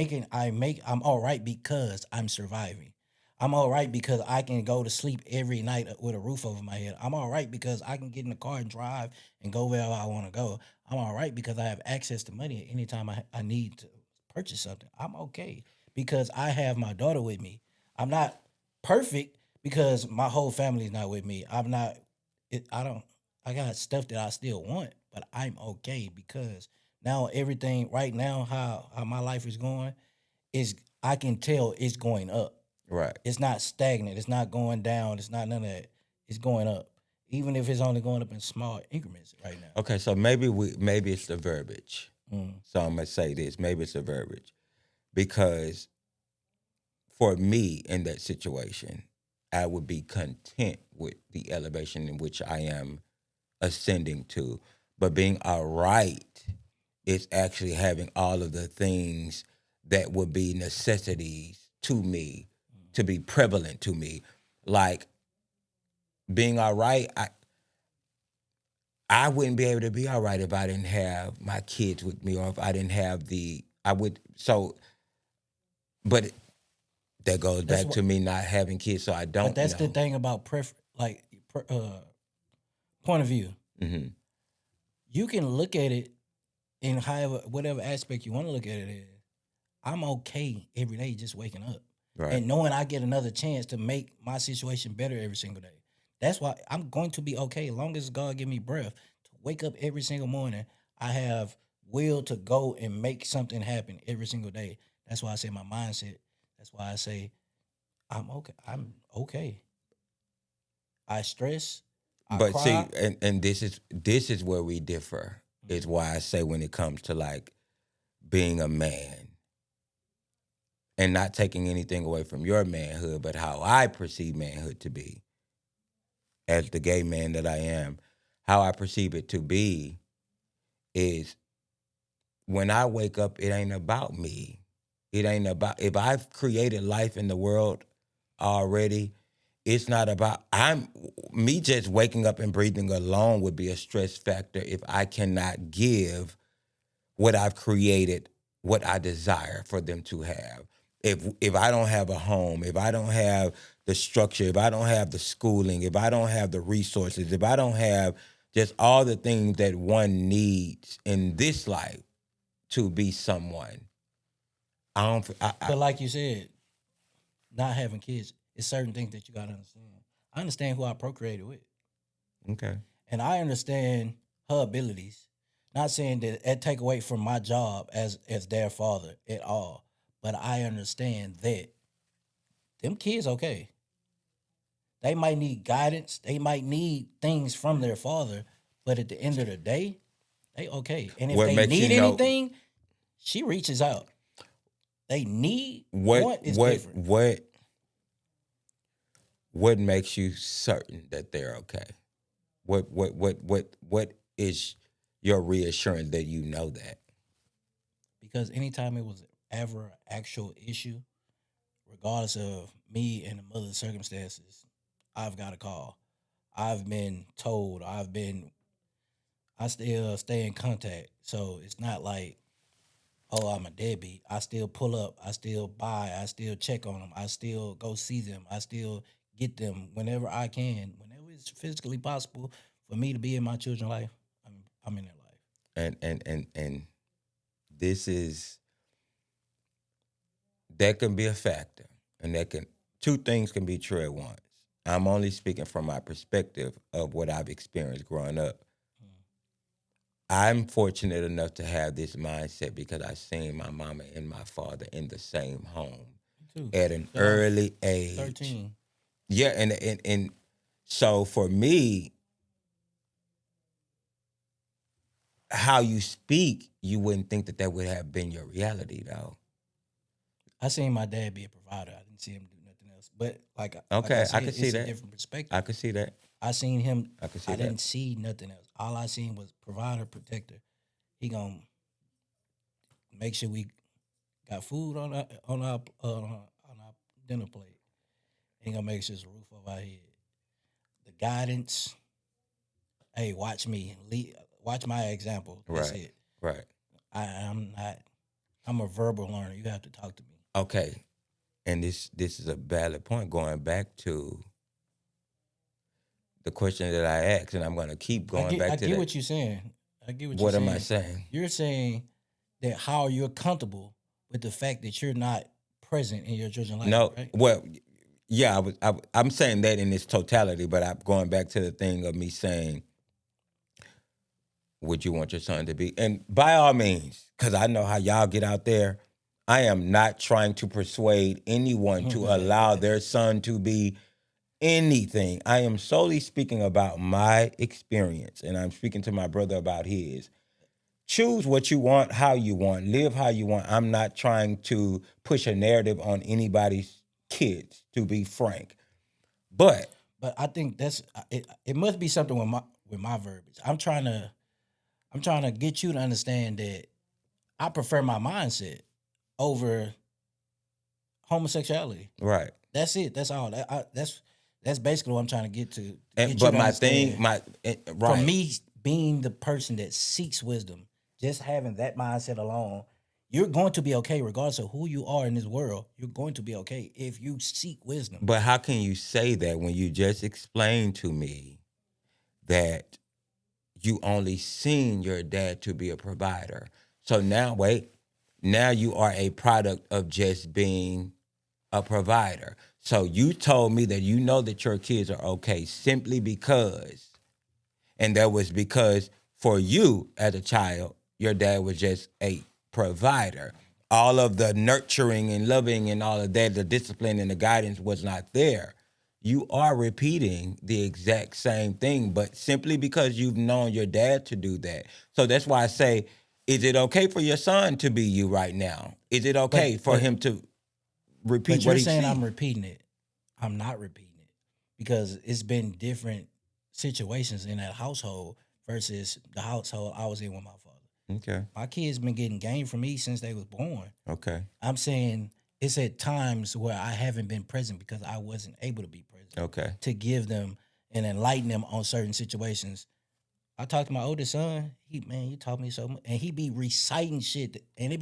all right because I'm surviving. I'm all right because I can go to sleep every night with a roof over my head. I'm all right because I can get in the car and drive and go wherever I want to go. I'm all right because I have access to money anytime I need to purchase something. I'm okay because I have my daughter with me. I'm not perfect because my whole family is not with me. I'm not. I don't. I got stuff that I still want, but I'm okay because now everything right now how my life is going is I can tell it's going up. Right. It's not stagnant. It's not going down. It's not none of that. It's going up, even if it's only going up in small increments right now. Okay. So maybe it's the verbiage. Mm. So I'm gonna say this. Maybe it's the verbiage because for me in that situation, I would be content with the elevation in which I am ascending to. But being all right is actually having all of the things that would be necessities to me to be prevalent to me. Like being all right, I wouldn't be able to be all right if I didn't have my kids with me or if I didn't have I would but that goes That's back what. to me not having kids, so I But don't that's the know. thing about point of view. Hmm. You can look at it in however whatever aspect you want to look at it as. I'm okay every day just waking up Right. and knowing I get another chance to make my situation better every single day. That's why I'm going to be okay as long as God give me breath to wake up every single morning. I have will to go and make something happen every single day. That's why I say my mindset. That's why I say I'm okay. I'm okay. I stress. I But see, cry. and this is where we differ. Is why I say when it comes to like being a man and not taking anything away from your manhood, but how I perceive manhood to be as the gay man that I am, how I perceive it to be is when I wake up, it ain't about me. It ain't about if I've created life in the world already. It's not about I'm me just waking up and breathing alone would be a stress factor if I cannot give what I've created, what I desire for them to have. If I don't have a home, if I don't have the structure, if I don't have the schooling, if I don't have the resources, if I don't have just all the things that one needs in this life to be someone, I don't. But like you said, not having kids is certain things that you gotta understand. I understand who I procreated with. Okay. And I understand her abilities. Not saying that it take away from my job as their father at all, but I understand that them kids okay. They might need guidance. They might need things from their father, but at the end of the day, they okay. And if What they makes you need know anything, she reaches out. They need what want is what different what what makes you certain that they're okay? What is your reassurance that you know that? because anytime it was ever an actual issue, regardless of me and the mother's circumstances, I've got a call. I've been told. I still stay in contact. So it's not like, oh, I'm a deadbeat. I still pull up. I still buy. I still check on them. I still go see them. I still get them whenever I can, whenever it's physically possible for me to be in my children's life. I'm in their life. And this is that can be a factor, and that can two things can be true at once. I'm only speaking from my perspective of what I've experienced growing up. I'm fortunate enough to have this mindset because I seen my mama and my father in the same home Me too. at an Till I was early age. 13. Yeah, and so for me, how you speak, you wouldn't think that would have been your reality, though. I seen my dad be a provider. I didn't see him do nothing else. But like I Okay, I said, could see it's a that. different I perspective. could see that. I seen him. I could see I that. didn't see nothing else. All I seen was provider, protector. He gonna make sure we got food on our dinner plate. Ain't gonna make sure it's a roof over our head. The guidance. Hey, watch me. Watch my example. That's Right. it. Right. I'm not. I'm a verbal learner. You have to talk to me. Okay. And this is a valid point going back to the question that I asked, and I'm going to keep I going get. I back to get that. what you're saying. I get what you're What am I saying. saying? You're saying that how you're comfortable with the fact that you're not present in your children's life, No, right? well, yeah, I'm saying that in its totality, but I'm going back to the thing of me saying, would you want your son to be? And by all means, because I know how y'all get out there, I am not trying to persuade anyone to allow their son to be anything. I am solely speaking about my experience, and I'm speaking to my brother about his. Choose what you want, how you want, live how you want. I'm not trying to push a narrative on anybody's kids, to be frank. But But I think that's it. It must be something with my verbiage. I'm trying to get you to understand that I prefer my mindset over homosexuality. right. That's it. That's all. That's basically what I'm trying to get to And get you but to my thing, understand. From right. me being the person that seeks wisdom, just having that mindset alone, you're going to be okay regardless of who you are in this world. You're going to be okay if you seek wisdom. But how can you say that when you just explained to me that you only seen your dad to be a provider? So now, wait, now you are a product of just being a provider. So you told me that you know that your kids are okay simply because, and that was because for you as a child, your dad was just a provider. All of the nurturing and loving and all of that, the discipline and the guidance was not there. You are repeating the exact same thing, but simply because you've known your dad to do that. So that's why I say, is it okay for your son to be you right now? Is it okay for But him to repeat but what you're he saying sees? I'm repeating it. I'm not repeating it because it's been different situations in that household versus the household I was in with my father. Okay. My kids been getting game from me since they was born. Okay. I'm saying it's at times where I haven't been present because I wasn't able to be present Okay. to give them and enlighten them on certain situations. I talked to my oldest son. He taught me so much, and he be reciting shit, and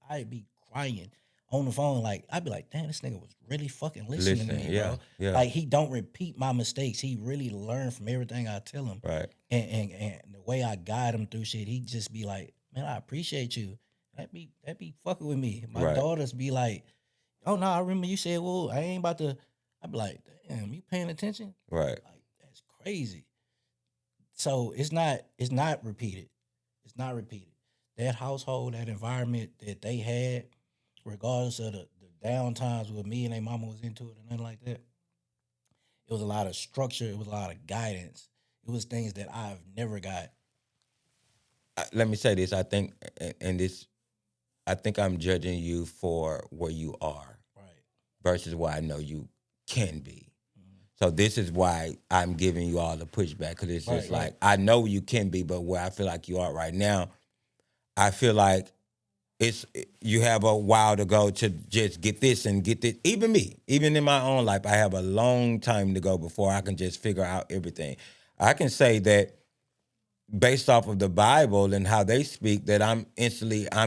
I'd be crying on the phone. Like I'd be like, damn, this nigga was really fucking listening to Listen. me, Yeah. bro. Yeah. Like he don't repeat my mistakes. He really learned from everything I tell him, Right. and the way I guide him through shit. He just be like, man, I appreciate you. That be fucking with me. My Right. daughters be like, oh no, I remember you said, well, I ain't about to. I be like, damn, you paying attention? Right. Like that's crazy. So it's not repeated. It's not repeated. That household, that environment that they had, regardless of the down times where me and their mama was into it and nothing like that, it was a lot of structure, it was a lot of guidance. It was things that I've never got. Let me say this. I think, and this, I think I'm judging you for where you are Right. versus where I know you can be. So this is why I'm giving you all the pushback, because it's Right, just right. like I know you can be, but where I feel like you are right now, I feel like it's you have a while to go to just get this and get this. Even me, even in my own life, I have a long time to go before I can just figure out everything. I can say that based off of the Bible and how they speak, that I'm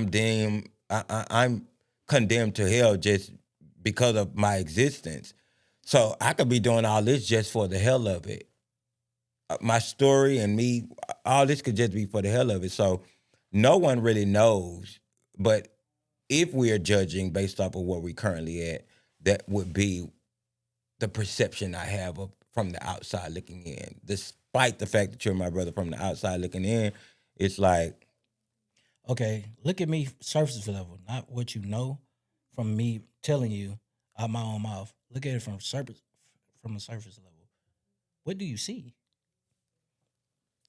damned, I'm condemned to hell just because of my existence. So I could be doing all this just for the hell of it. My story and me, all this could just be for the hell of it. So no one really knows. But if we are judging based off of where we currently at, that would be the perception I have of from the outside looking in. Despite the fact that you're my brother from the outside looking in, it's like, Okay, look at me surface level, not what you know from me telling you out my own mouth. Look at it from a surface level. What do you see?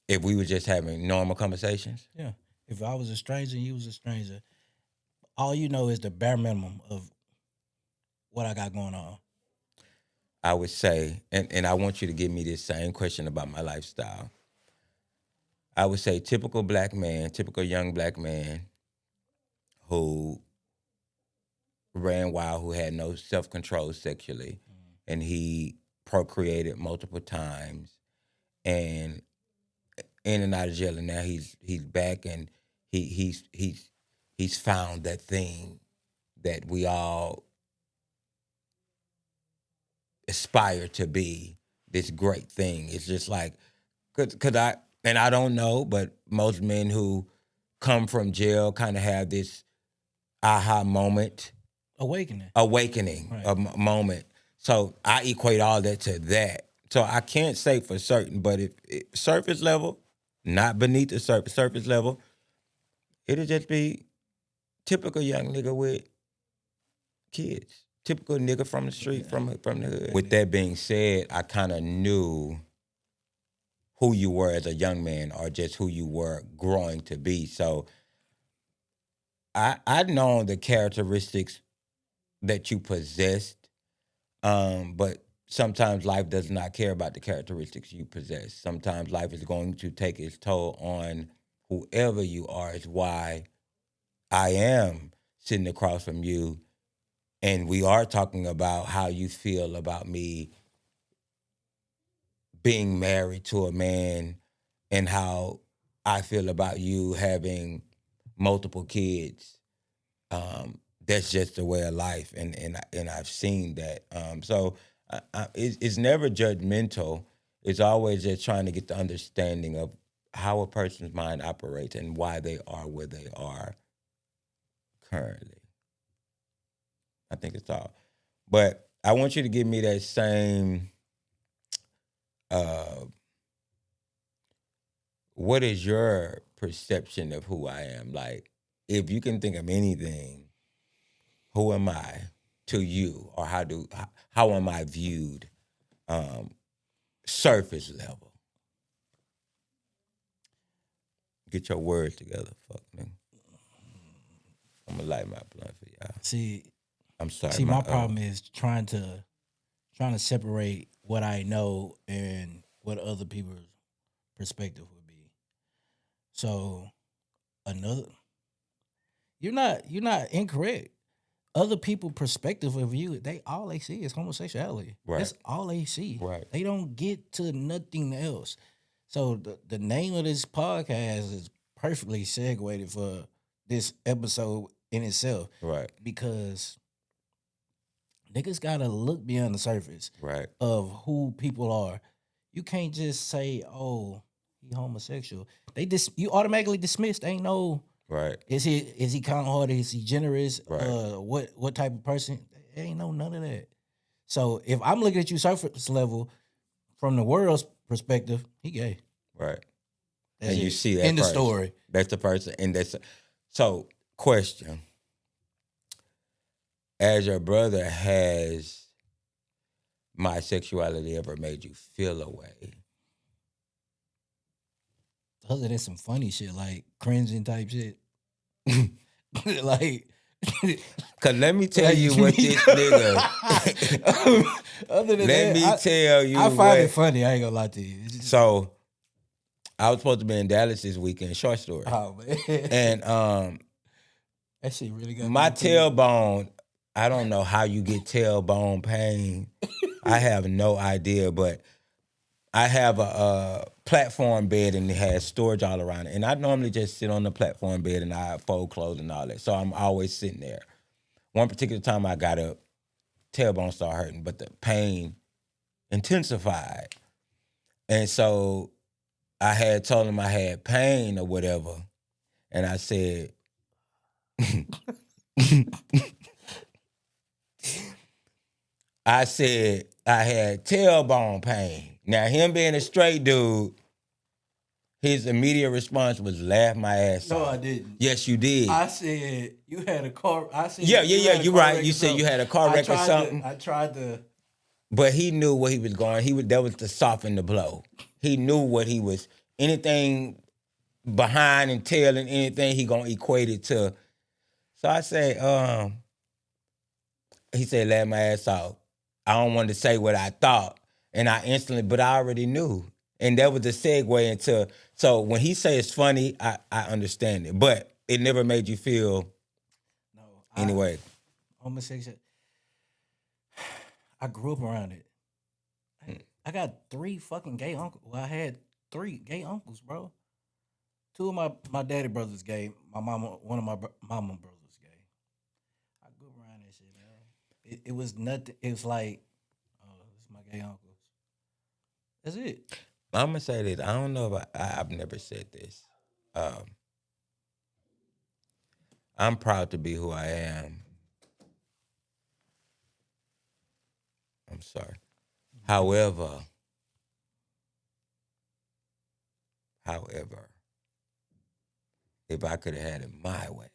if we were just having normal conversations, Yeah. If I was a stranger and you was a stranger, all you know is the bare minimum of what I got going on. I would say, and I want you to give me this same question about my lifestyle. I would say typical black man, typical young black man who ran wild, who had no self-control sexually, and he procreated multiple times, and in and out of jail, and now he's back, and he's found that thing that we all aspire to be, this great thing. It's just like, cause I don't know, but most men who come from jail kind of have this aha moment, Awakening. awakening, Right. a moment. So I equate all that to that. So I can't say for certain, but if surface level, not beneath the surface level, it'll just be typical young nigga with kids. Typical nigga from the street, from the hood. With that being said, I kind of knew who you were as a young man, or just who you were growing to be. So I'd known the characteristics that you possessed, but sometimes life does not care about the characteristics you possess. Sometimes life is going to take its toll on whoever you are. Is why I am sitting across from you, and we are talking about how you feel about me being married to a man, and how I feel about you having multiple kids. That's just the way of life, and I've seen that. So it's never judgmental. It's always just trying to get the understanding of how a person's mind operates and why they are where they are currently. I think it's all. But I want you to give me that same. Uh, what is your perception of who I am? Like, if you can think of anything, who am I to you, or how am I viewed, surface level? Get your words together, fuck me. I'm gonna light my blunt for y'all. See, I'm sorry. see, my problem is trying to separate what I know and what other people's perspective would be. So another, you're not incorrect. Other people' perspective of you, all they see is homosexuality. Right. That's all they see. Right. They don't get to nothing else. So the name of this podcast is perfectly segued for this episode in itself. Right. Because niggas gotta look beyond the surface Right. of who people are. You can't just say, "Oh, he homosexual." You automatically dismissed. Ain't no. Right. Is he kind hearted? Is he generous? Right. What type of person? Ain't no none of that. So if I'm looking at you surface level from the world's perspective, he gay. Right. That's and it. you see that in the person. story. That's the person, and that's so. Question: as your brother, has my sexuality ever made you feel a way? Other than some funny shit like cringing type shit, like. Cause let me tell you what this nigga. Other than let that, me tell you. I find it funny. I ain't gonna lie to you. So, I was supposed to be in Dallas this weekend. Short story. Oh man. And that shit really got my tailbone. I don't know how you get tailbone pain. I have no idea, but I have a platform bed, and it has storage all around it. And I normally just sit on the platform bed, and I fold clothes and all that. So I'm always sitting there. One particular time I got up, tailbone started hurting, but the pain intensified. And so I had told him I had pain or whatever. And I said, I had tailbone pain. Now, him being a straight dude, his immediate response was laugh my ass off. No, I didn't. Yes, you did. I said you had a car. I said Yeah, you're right. You said you had a car wreck or something. I tried to. But he knew where he was going. That was to soften the blow. He knew what he was. Anything behind and tail and anything, he gonna equate it to. So I say, he said, laugh my ass off. I don't want to say what I thought. And I instantly, but I already knew. And that was the segue so when he say it's funny, I understand it. But it never made you feel Anyway, homosexual. I grew up around it. I got 3 fucking gay uncles. Well, I had 3 gay uncles, bro. 2 of my daddy brothers gay. My mama, one of my mama brothers gay. I grew up around that shit, man. It was nothing. It was like, oh, this is my gay uncles. That's it. I'm gonna say this. I don't know if I've never said this. Um, I'm proud to be who I am. I'm sorry. However, however, if I could have had it my way,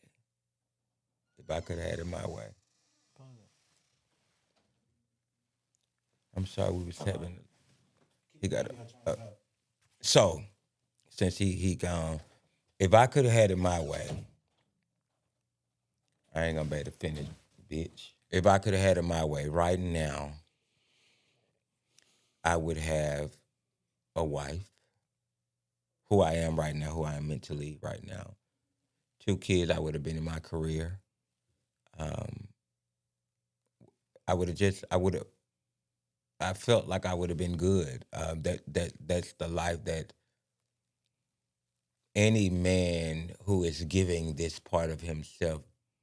if I could have had it my way, I'm sorry we was having. He got it. So since he gone, if I could have had it my way, I ain't gonna be able to finish, bitch. If I could have had it my way right now, I would have a wife, who I am right now, who I am mentally right now. 2 kids, I would have been in my career. Um, I would have, I felt like I would have been good. That's the life that any man who is giving this part of himself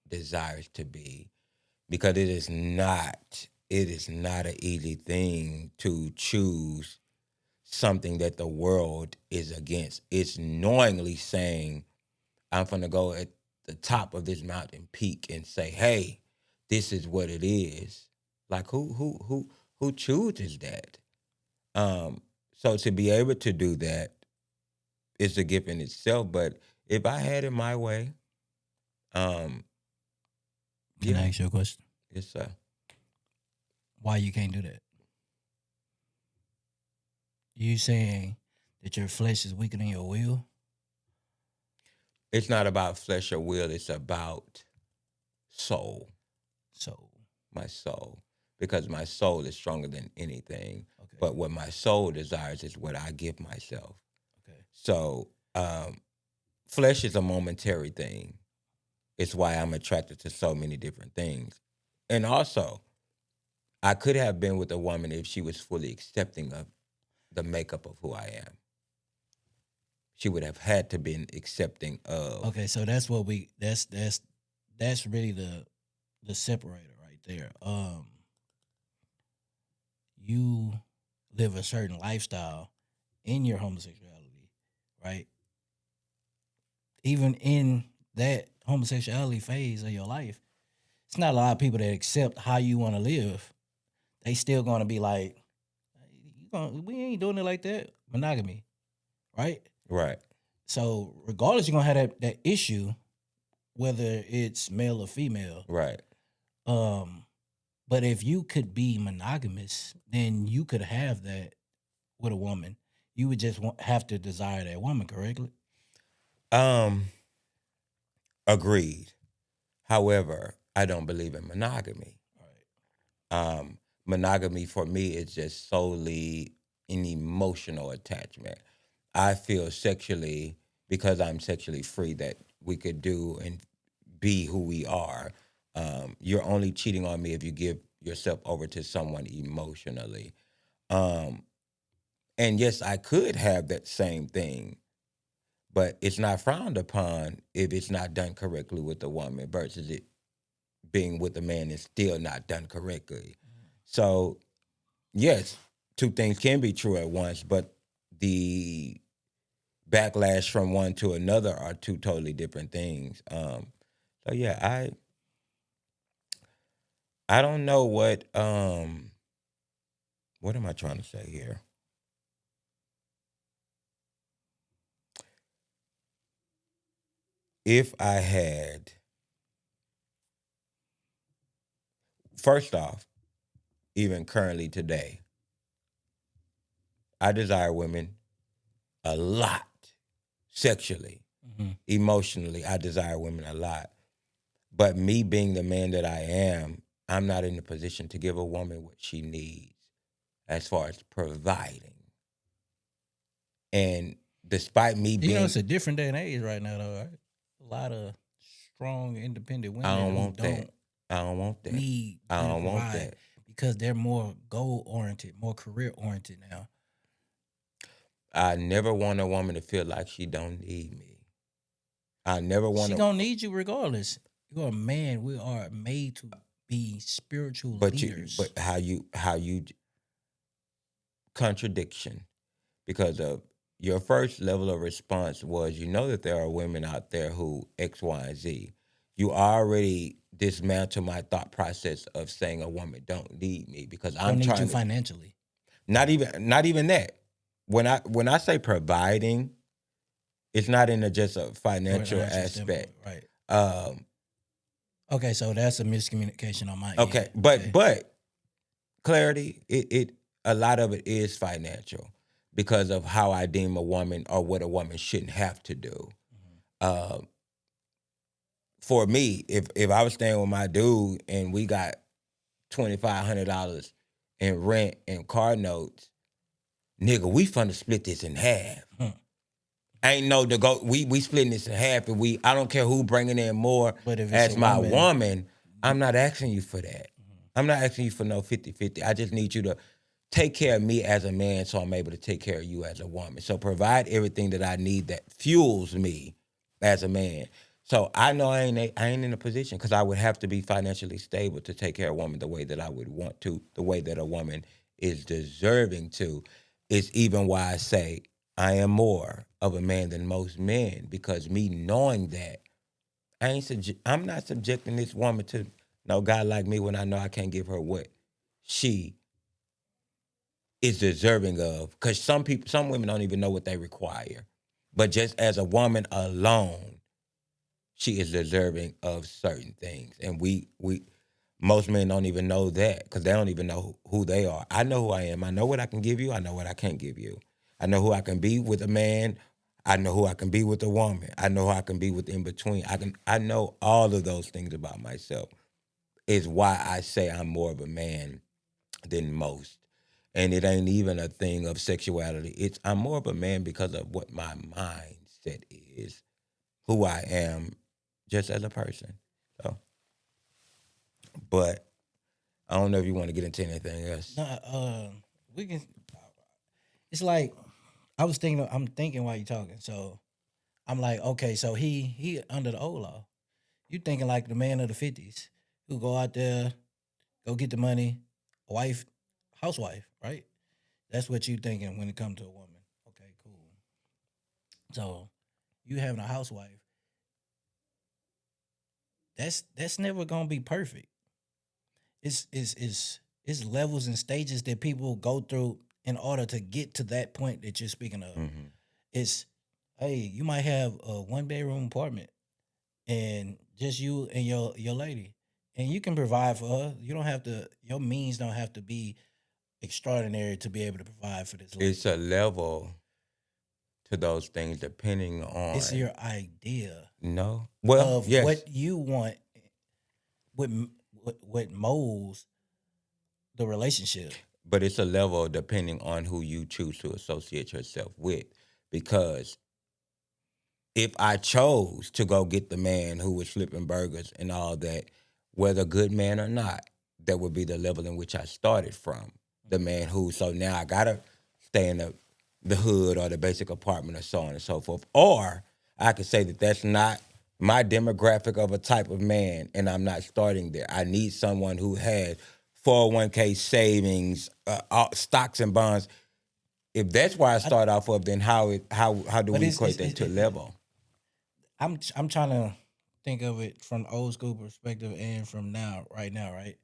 desires to be, because it is not an easy thing to choose something that the world is against. It's knowingly saying, I'm gonna go at the top of this mountain peak and say, hey, this is what it is. Like who chooses that? Um, so to be able to do that is a gift in itself. But if I had it my way, um, Can I yeah, ask you a question? it's Why you can't do that? You saying that your flesh is weaker than your will? it's not about flesh or will, it's about soul, So, my soul. Because my soul is stronger than anything. okay, But what my soul desires is what I give myself. okay. So flesh is a momentary thing. It's why I'm attracted to so many different things. And also, I could have been with a woman if she was fully accepting of the makeup of who I am. She would have had to been accepting of. Okay, so that's what we that's really the separator right there. You live a certain lifestyle in your homosexuality, right? Even in that homosexuality phase of your life, it's not a lot of people that accept how you want to live. They still gonna be like, we ain't doing it like that. Monogamy, right? Right. So regardless, you're gonna have that issue, whether it's male or female. Right. Um, but if you could be monogamous, then you could have that with a woman. You would just have to desire that woman, correctly? Um, agreed. However, I don't believe in monogamy. Monogamy for me is just solely an emotional attachment. I feel sexually, because I'm sexually free, that we could do and be who we are. You're only cheating on me if you give yourself over to someone emotionally. Um, and yes, I could have that same thing, but it's not frowned upon if it's not done correctly with the woman versus it being with a man and still not done correctly. So yes, 2 things can be true at once, but the backlash from one to another are 2 totally different things. So yeah, I don't know what am I trying to say here? If I had, first off, even currently today, I desire women a lot sexually, Mm-hmm. emotionally. I desire women a lot. But me being the man that I am, I'm not in a position to give a woman what she needs as far as providing. And despite me You know, being, it's a different day and age right now, though. Right? A lot of strong, independent I women don't who want that. don't I don't want that. need I you to don't want provide that. because they're more goal oriented, more career oriented now. I never want a woman to feel like she don't need me. I never want She to, gonna need you regardless. You're a man. We are made to be spiritual but leaders. how you contradiction because of your first level of response was you know that there are women out there who X, Y, and Z. You already dismantle my thought process of saying a woman don't need me because I'm Don't need you trying to financially not even that. When I say providing, it's not in a, just a or an financial financial standpoint, aspect. right? Um, Okay, so that's a miscommunication on my okay, end. but Okay, but clarity, it a lot of it is financial because of how I deem a woman or what a woman shouldn't have to do. Uh, for me, if I was staying with my dude and we got $2,500 in rent and car notes, nigga, we finna split this in half. Hmm. Ain't no to go. We splitting this in half, and I don't care who bringing in more But if it's a as my woman, woman. I'm not asking you for that. I'm not asking you for no 50-50. I just need you to take care of me as a man, so I'm able to take care of you as a woman. So provide everything that I need that fuels me as a man. So I know I ain't in a position because I would have to be financially stable to take care of a woman the way that I would want to, the way that a woman is deserving to. It's even why I say I am more of a man than most men because me knowing that I'm not subjecting this woman to no guy like me when I know I can't give her what she is deserving of. Because some women don't even know what they require, but just as a woman alone, she is deserving of certain things, and we most men don't even know that because they don't even know who they are. I know who I am. I know what I can give you. I know what I can't give you. I know who I can be with a man. I know who I can be with a woman. I know who I can be with in between. I know all of those things about myself. Is why I say I'm more of a man than most. And it ain't even a thing of sexuality. I'm more of a man because of what my mindset is, who I am just as a person. So, but I don't know if you want to get into anything else. nah, we can. It's like I'm thinking while you're talking. So I'm like, okay, so he under the old law. You thinking like the man of the 50s who go out there, go get the money, wife, housewife, right? That's what you thinking when it comes to a woman. Okay, cool. So you having a housewife, that's never gonna be perfect. It's levels and stages that people go through in order to get to that point that you're speaking of. Hmm. It's hey, you might have a 1 bedroom apartment and just you and your lady. And you can provide for her. You don't have to your means don't have to be extraordinary to be able to provide for this It's lady. a level to those things depending It's on your idea no. Well, of yes, what you want, what what molds the relationship. but it's a level depending on who you choose to associate yourself with. Because if I chose to go get the man who was flipping burgers and all that, whether good man or not, that would be the level in which I started from. The man who, so now I gotta stay in the hood or the basic apartment or so on and so forth. Or I could say that that's not my demographic of a type of man, and I'm not starting there. I need someone who has 401k savings, stocks and bonds. If that's where I I, start off of, then how do but we equate that to level? I'm trying to think of it from old school perspective and from now, right now, right?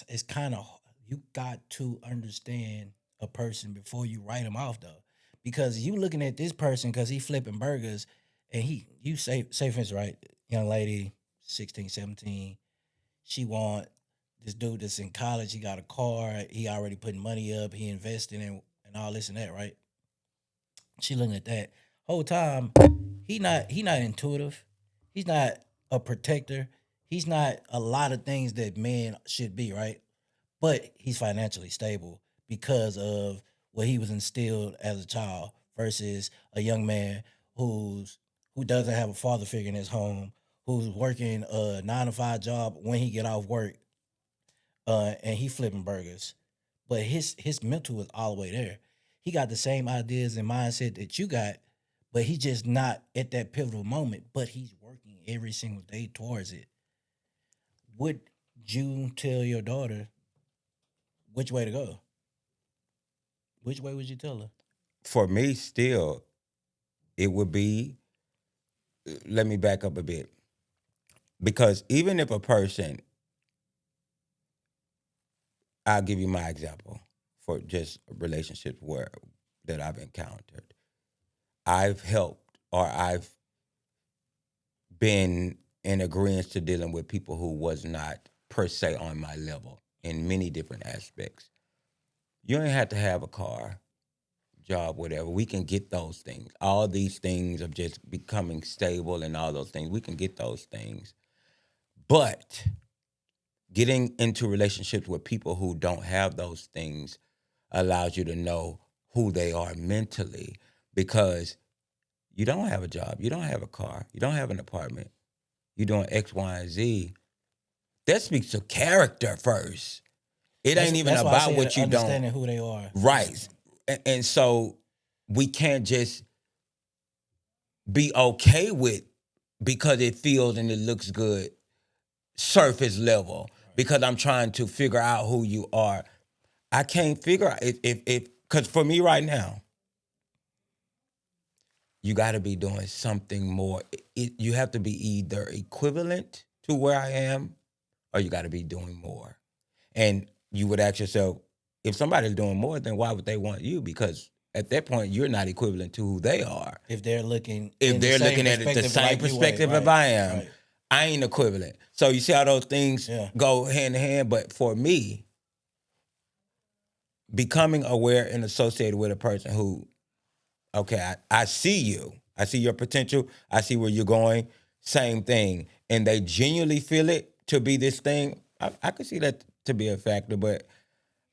It's kind of you got to understand a person before you write him off though, because you looking at this person because he flipping burgers, and you say for instance, right, young lady, 16, 17, she want this dude that's in college, he got a car, he already putting money up, he investing in and all this and that, right? She looking at that whole time. He not intuitive. He's not a protector. He's not a lot of things that men should be, right? But he's financially stable because of what he was instilled as a child versus a young man who doesn't have a father figure in his home, who's working a 9 to 5 job when he get off work, and he flipping burgers, but his mental is all the way there. He got the same ideas and mindset that you got, but he's just not at that pivotal moment. But he's working every single day towards it. Would you tell your daughter which way to go? Which way would you tell her? For me, still, it would be. Let me back up a bit, because even if a person, I'll give you my example for just relationships where that I've encountered. I've helped or I've been in agreement to dealing with people who was not per se on my level in many different aspects. You ain't have to have a car, job, whatever. We can get those things. All these things of just becoming stable and all those things, we can get those things. But getting into relationships with people who don't have those things allows you to know who they are mentally, because you don't have a job, you don't have a car, you don't have an apartment, you're doing X, Y, and Z. That speaks to character first. It ain't even That's why I about said what you don't. understanding who they are. Right. And so we can't just be okay with because it feels and it looks good surface level, because I'm trying to figure out who you are. I can't figure out if because for me right now, you got to be doing something more. You have to be either equivalent to where I am, or you got to be doing more. And you would ask yourself, if somebody's doing more, then why would they want you? Because at that point, you're not equivalent to who they are. If they're looking, If they're looking at it the same perspective as I am, right. I ain't equivalent. So you see how those things Yeah. go hand in hand. But for me, becoming aware and associated with a person who, okay, I see you. I see your potential. I see where you're going. Same thing. And they genuinely feel it to be this thing. I could see that to be a factor, but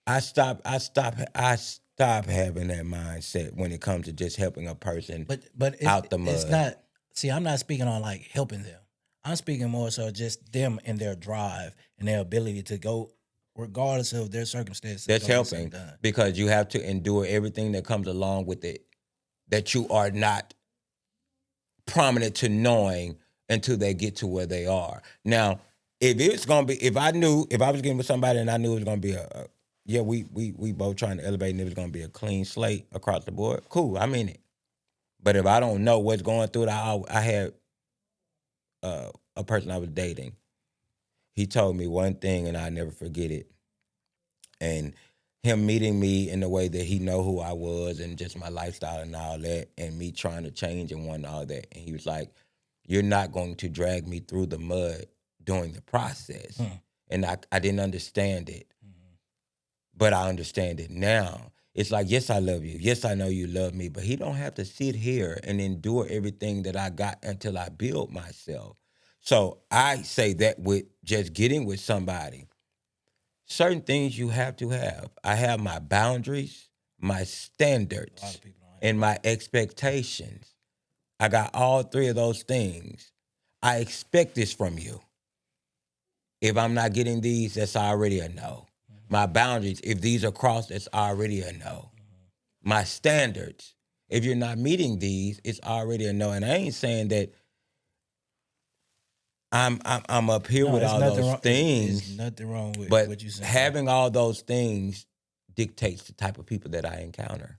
I stop having that mindset when it comes to just helping a person But out the mud. it's not. See, I'm not speaking on like helping them. I'm speaking more so just them and their drive and their ability to go, regardless of their circumstances. That's go get something helping, done. because you have to endure everything that comes along with it that you are not prominent to knowing until they get to where they are. Now, if I was getting with somebody and I knew it was gonna be we both trying to elevate and it was gonna be a clean slate across the board, cool, I'm in it. But if I don't know what's going through it, I had a person I was dating. He told me one thing and I never forget it. And him meeting me in the way that he know who I was and just my lifestyle and all that, and me trying to change and want all that. And he was like, "You're not going to drag me through the mud during the process." And I didn't understand it, but I understand it now. It's like, yes, I love you. Yes, I know you love me, but he don't have to sit here and endure everything that I got until I build myself. So I say that with just getting with somebody, certain things you have to have. I have my boundaries, my standards, and my expectations. I got all three of those things. I expect this from you. If I'm not getting these, that's already a no. My boundaries, if these are crossed, it's already a no. My standards, if you're not meeting these, it's already a no. And I ain't saying that I'm up here with all those things. There's nothing wrong with but what you saying. having all those things dictates the type of people that I encounter.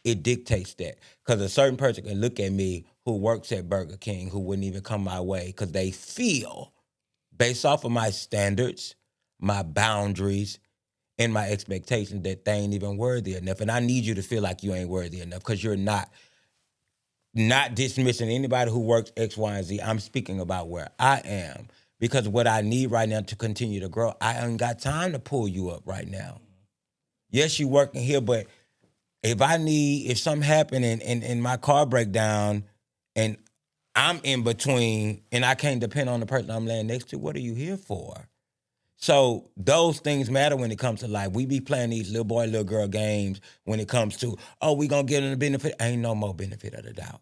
It dictates that, because a certain person can look at me who works at Burger King who wouldn't even come my way because they feel, based off of my standards, my boundaries, and my expectations, that they ain't even worthy enough. And I need you to feel like you ain't worthy enough, because you're not. Not dismissing anybody who works X, Y, and Z. I'm speaking about where I am, because what I need right now to continue to grow, I ain't got time to pull you up right now. Yes, you working here, but if something happen and my car break down and I'm in between and I can't depend on the person I'm laying next to, what are you here for? So those things matter when it comes to life. We be playing these little boy, little girl games when it comes to, oh, we gonna get in the benefit. Ain't no more benefit of the doubt.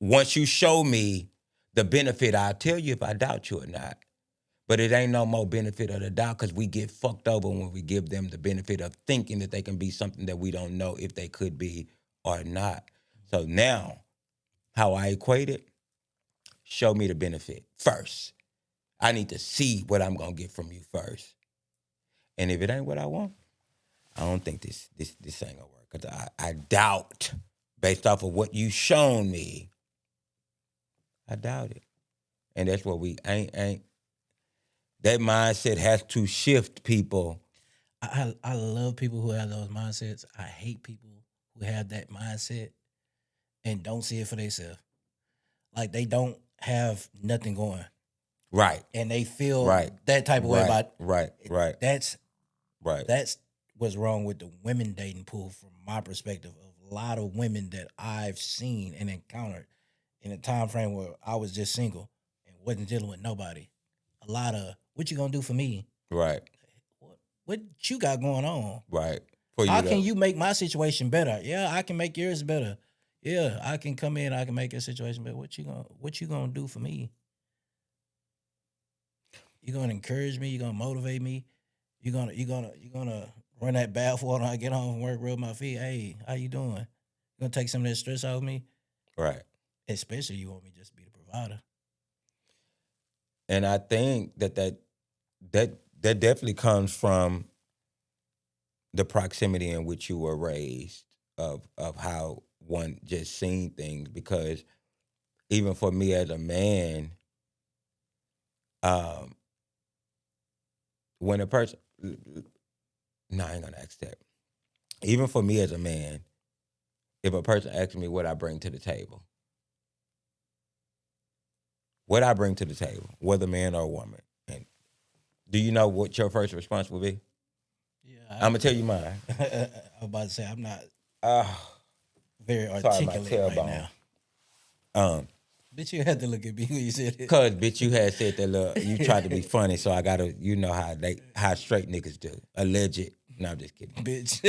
Once you show me The benefit, I'll tell you if I doubt you or not. But it ain't no more benefit of the doubt because we get fucked over when we give them the benefit of thinking that they can be something that we don't know if they could be or not. So now, how I equate it, show me the benefit first. I need to see what I'm going to get from you first. And if it ain't what I want, I don't think this ain't gonna work. Cause I doubt, based off of what you shown me, I doubt it. And that's what we ain't. That mindset has to shift people. I love people who have those mindsets. I hate people who have that mindset and don't see it for themselves. Like they don't have nothing going, Right, and they feel right, that type of way about. right. That's Right. that's what's wrong with the women dating pool from my perspective. Of a lot of women that I've seen and encountered in a time frame where I was just single and wasn't dealing with nobody. A lot of what you gonna do for me? Right. What you got going on? Right. For How you can to, you make my situation better? Yeah, I can make yours better. Yeah, I can come in, I can make your situation better. What you gonna do for me? You gonna encourage me, you gonna motivate me, you gonna run that bath water when I get home from work, rub my feet. Hey, how you doing? You gonna take some of that stress off me? right. Especially you want me just to be the provider. And I think that definitely comes from the proximity in which you were raised of how one just seen things because even for me as a man, um, when a person, no, I ain't gonna ask that. Even for me as a man, if a person asks me what I bring to the table, whether man or woman, and do you know what your first response will be? Yeah, I'm gonna tell you mine. I was about to say I'm not Uh, very sorry, my articulate right tailbone. now. Um, Bitch, you had to look at me when you said it. Cause bitch, you had said that look, you tried to be funny, so I gotta, you know how straight niggas do. Alleged. No, I'm just kidding. Bitch.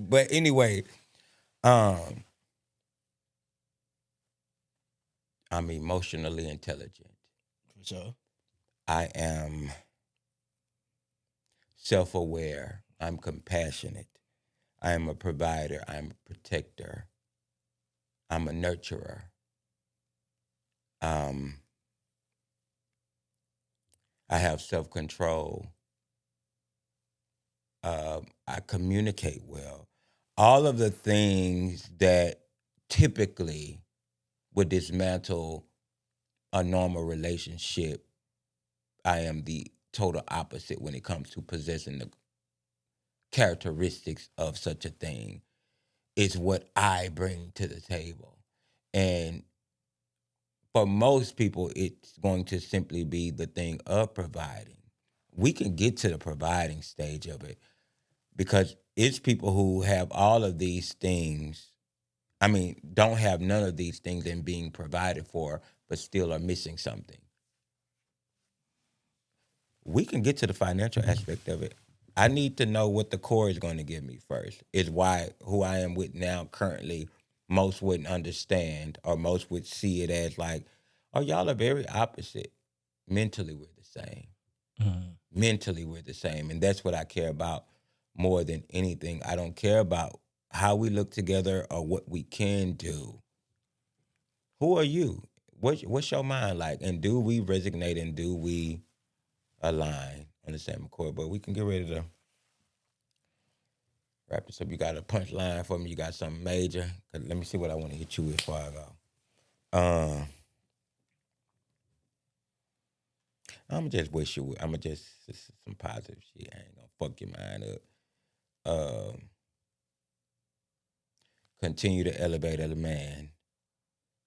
But anyway, um, I'm emotionally intelligent. For sure. I am self-aware. I'm compassionate. I am a provider. I'm a protector. I'm a nurturer. Um, I have self-control. I communicate well. All of the things that typically would dismantle a normal relationship, I am the total opposite when it comes to possessing the characteristics of such a thing. It's what I bring to the table. And for most people, it's going to simply be the thing of providing. We can get to the providing stage of it because it's people who have all of these things. I mean, don't have none of these things and being provided for, but still are missing something. We can get to the financial aspect of it. I need to know what the core is going to give me first. Is why who I am with now currently, most wouldn't understand or most would see it as like, oh, y'all are very opposite. Mentally, we're the same. Mhm. Mentally, we're the same. And that's what I care about more than anything. I don't care about how we look together or what we can do. Who are you? What's your mind like? And do we resonate and do we align on the same accord? But we can get ready to wrap this up. You got a punchline for me? You got something major? 'Cause let me see what I want to hit you with before I go. I'm just wish you. I'm gonna just some positive shit. I ain't gonna fuck your mind up. Continue to elevate as a man.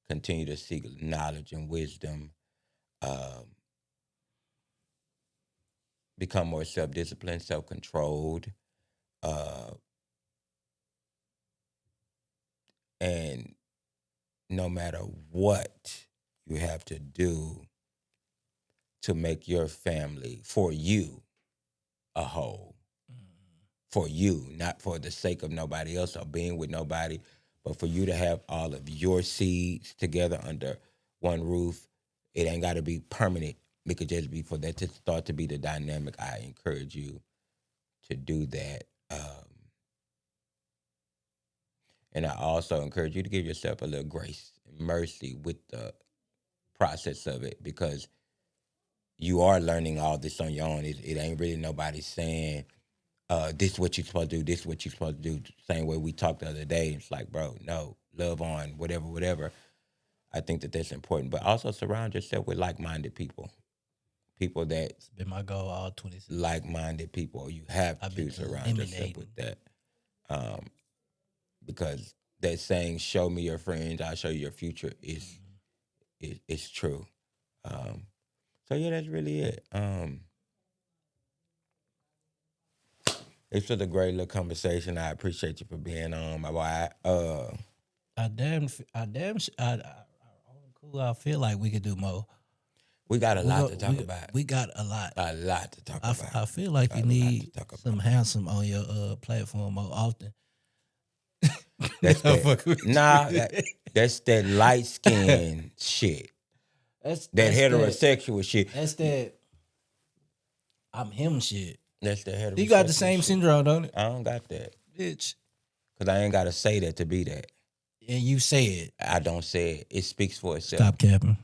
Continue to seek knowledge and wisdom. Um, become more self-disciplined, self-controlled, uh, and no matter what you have to do to make your family for you a whole, for you, not for the sake of nobody else or being with nobody, but for you to have all of your seeds together under one roof. It ain't got to be permanent. It could just be for that to start to be the dynamic. I encourage you to do that. And I also encourage you to give yourself a little grace and mercy with the process of it, because you are learning all this on your own. It ain't really nobody saying, this is what you're supposed to do, this is what you're supposed to do. Same way we talked the other day. It's like, bro, no, love on, whatever, whatever. I think that that's important. But also surround yourself with like-minded people. People that It's been my goal all 26. like-minded people. You have I've to been surround yourself eliminating. with that. Because that saying, show me your friends, I'll show you your future, is true. So yeah, that's really it. This was a great little conversation. I appreciate you for being on, my boy. Cool. I feel like we could do more. We got a lot to talk about. We got a lot. A lot to talk about. I feel like you need some handsome on your platform more often. That's that's that light skin shit. That's that heterosexual shit. That's that I'm him shit. That's the heterosexual. You got the same syndrome, don't it? I don't got that, bitch. Cause I ain't gotta say that to be that. And you say it. I don't say it. It speaks for itself. Stop capping.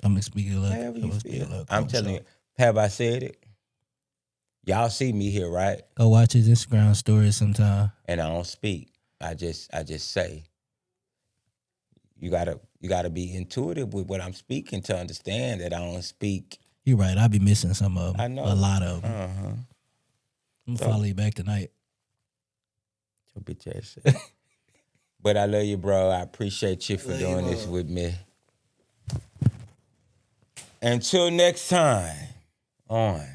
I'm gonna speak a little. I'm telling you. Have I said it? Y'all see me here, right? Go watch his Instagram stories sometime. And I don't speak. I just say. You gotta be intuitive with what I'm speaking to understand that I don't speak. You're right. I be missing some of them. I know a lot of them. I'm gonna follow you back tonight. Your bitch ass shit. But I love you, bro. I appreciate you for doing this with me. Until next time on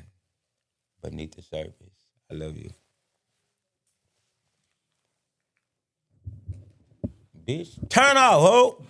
Beneath the Surface. I love you. Bitch, turn off, ho!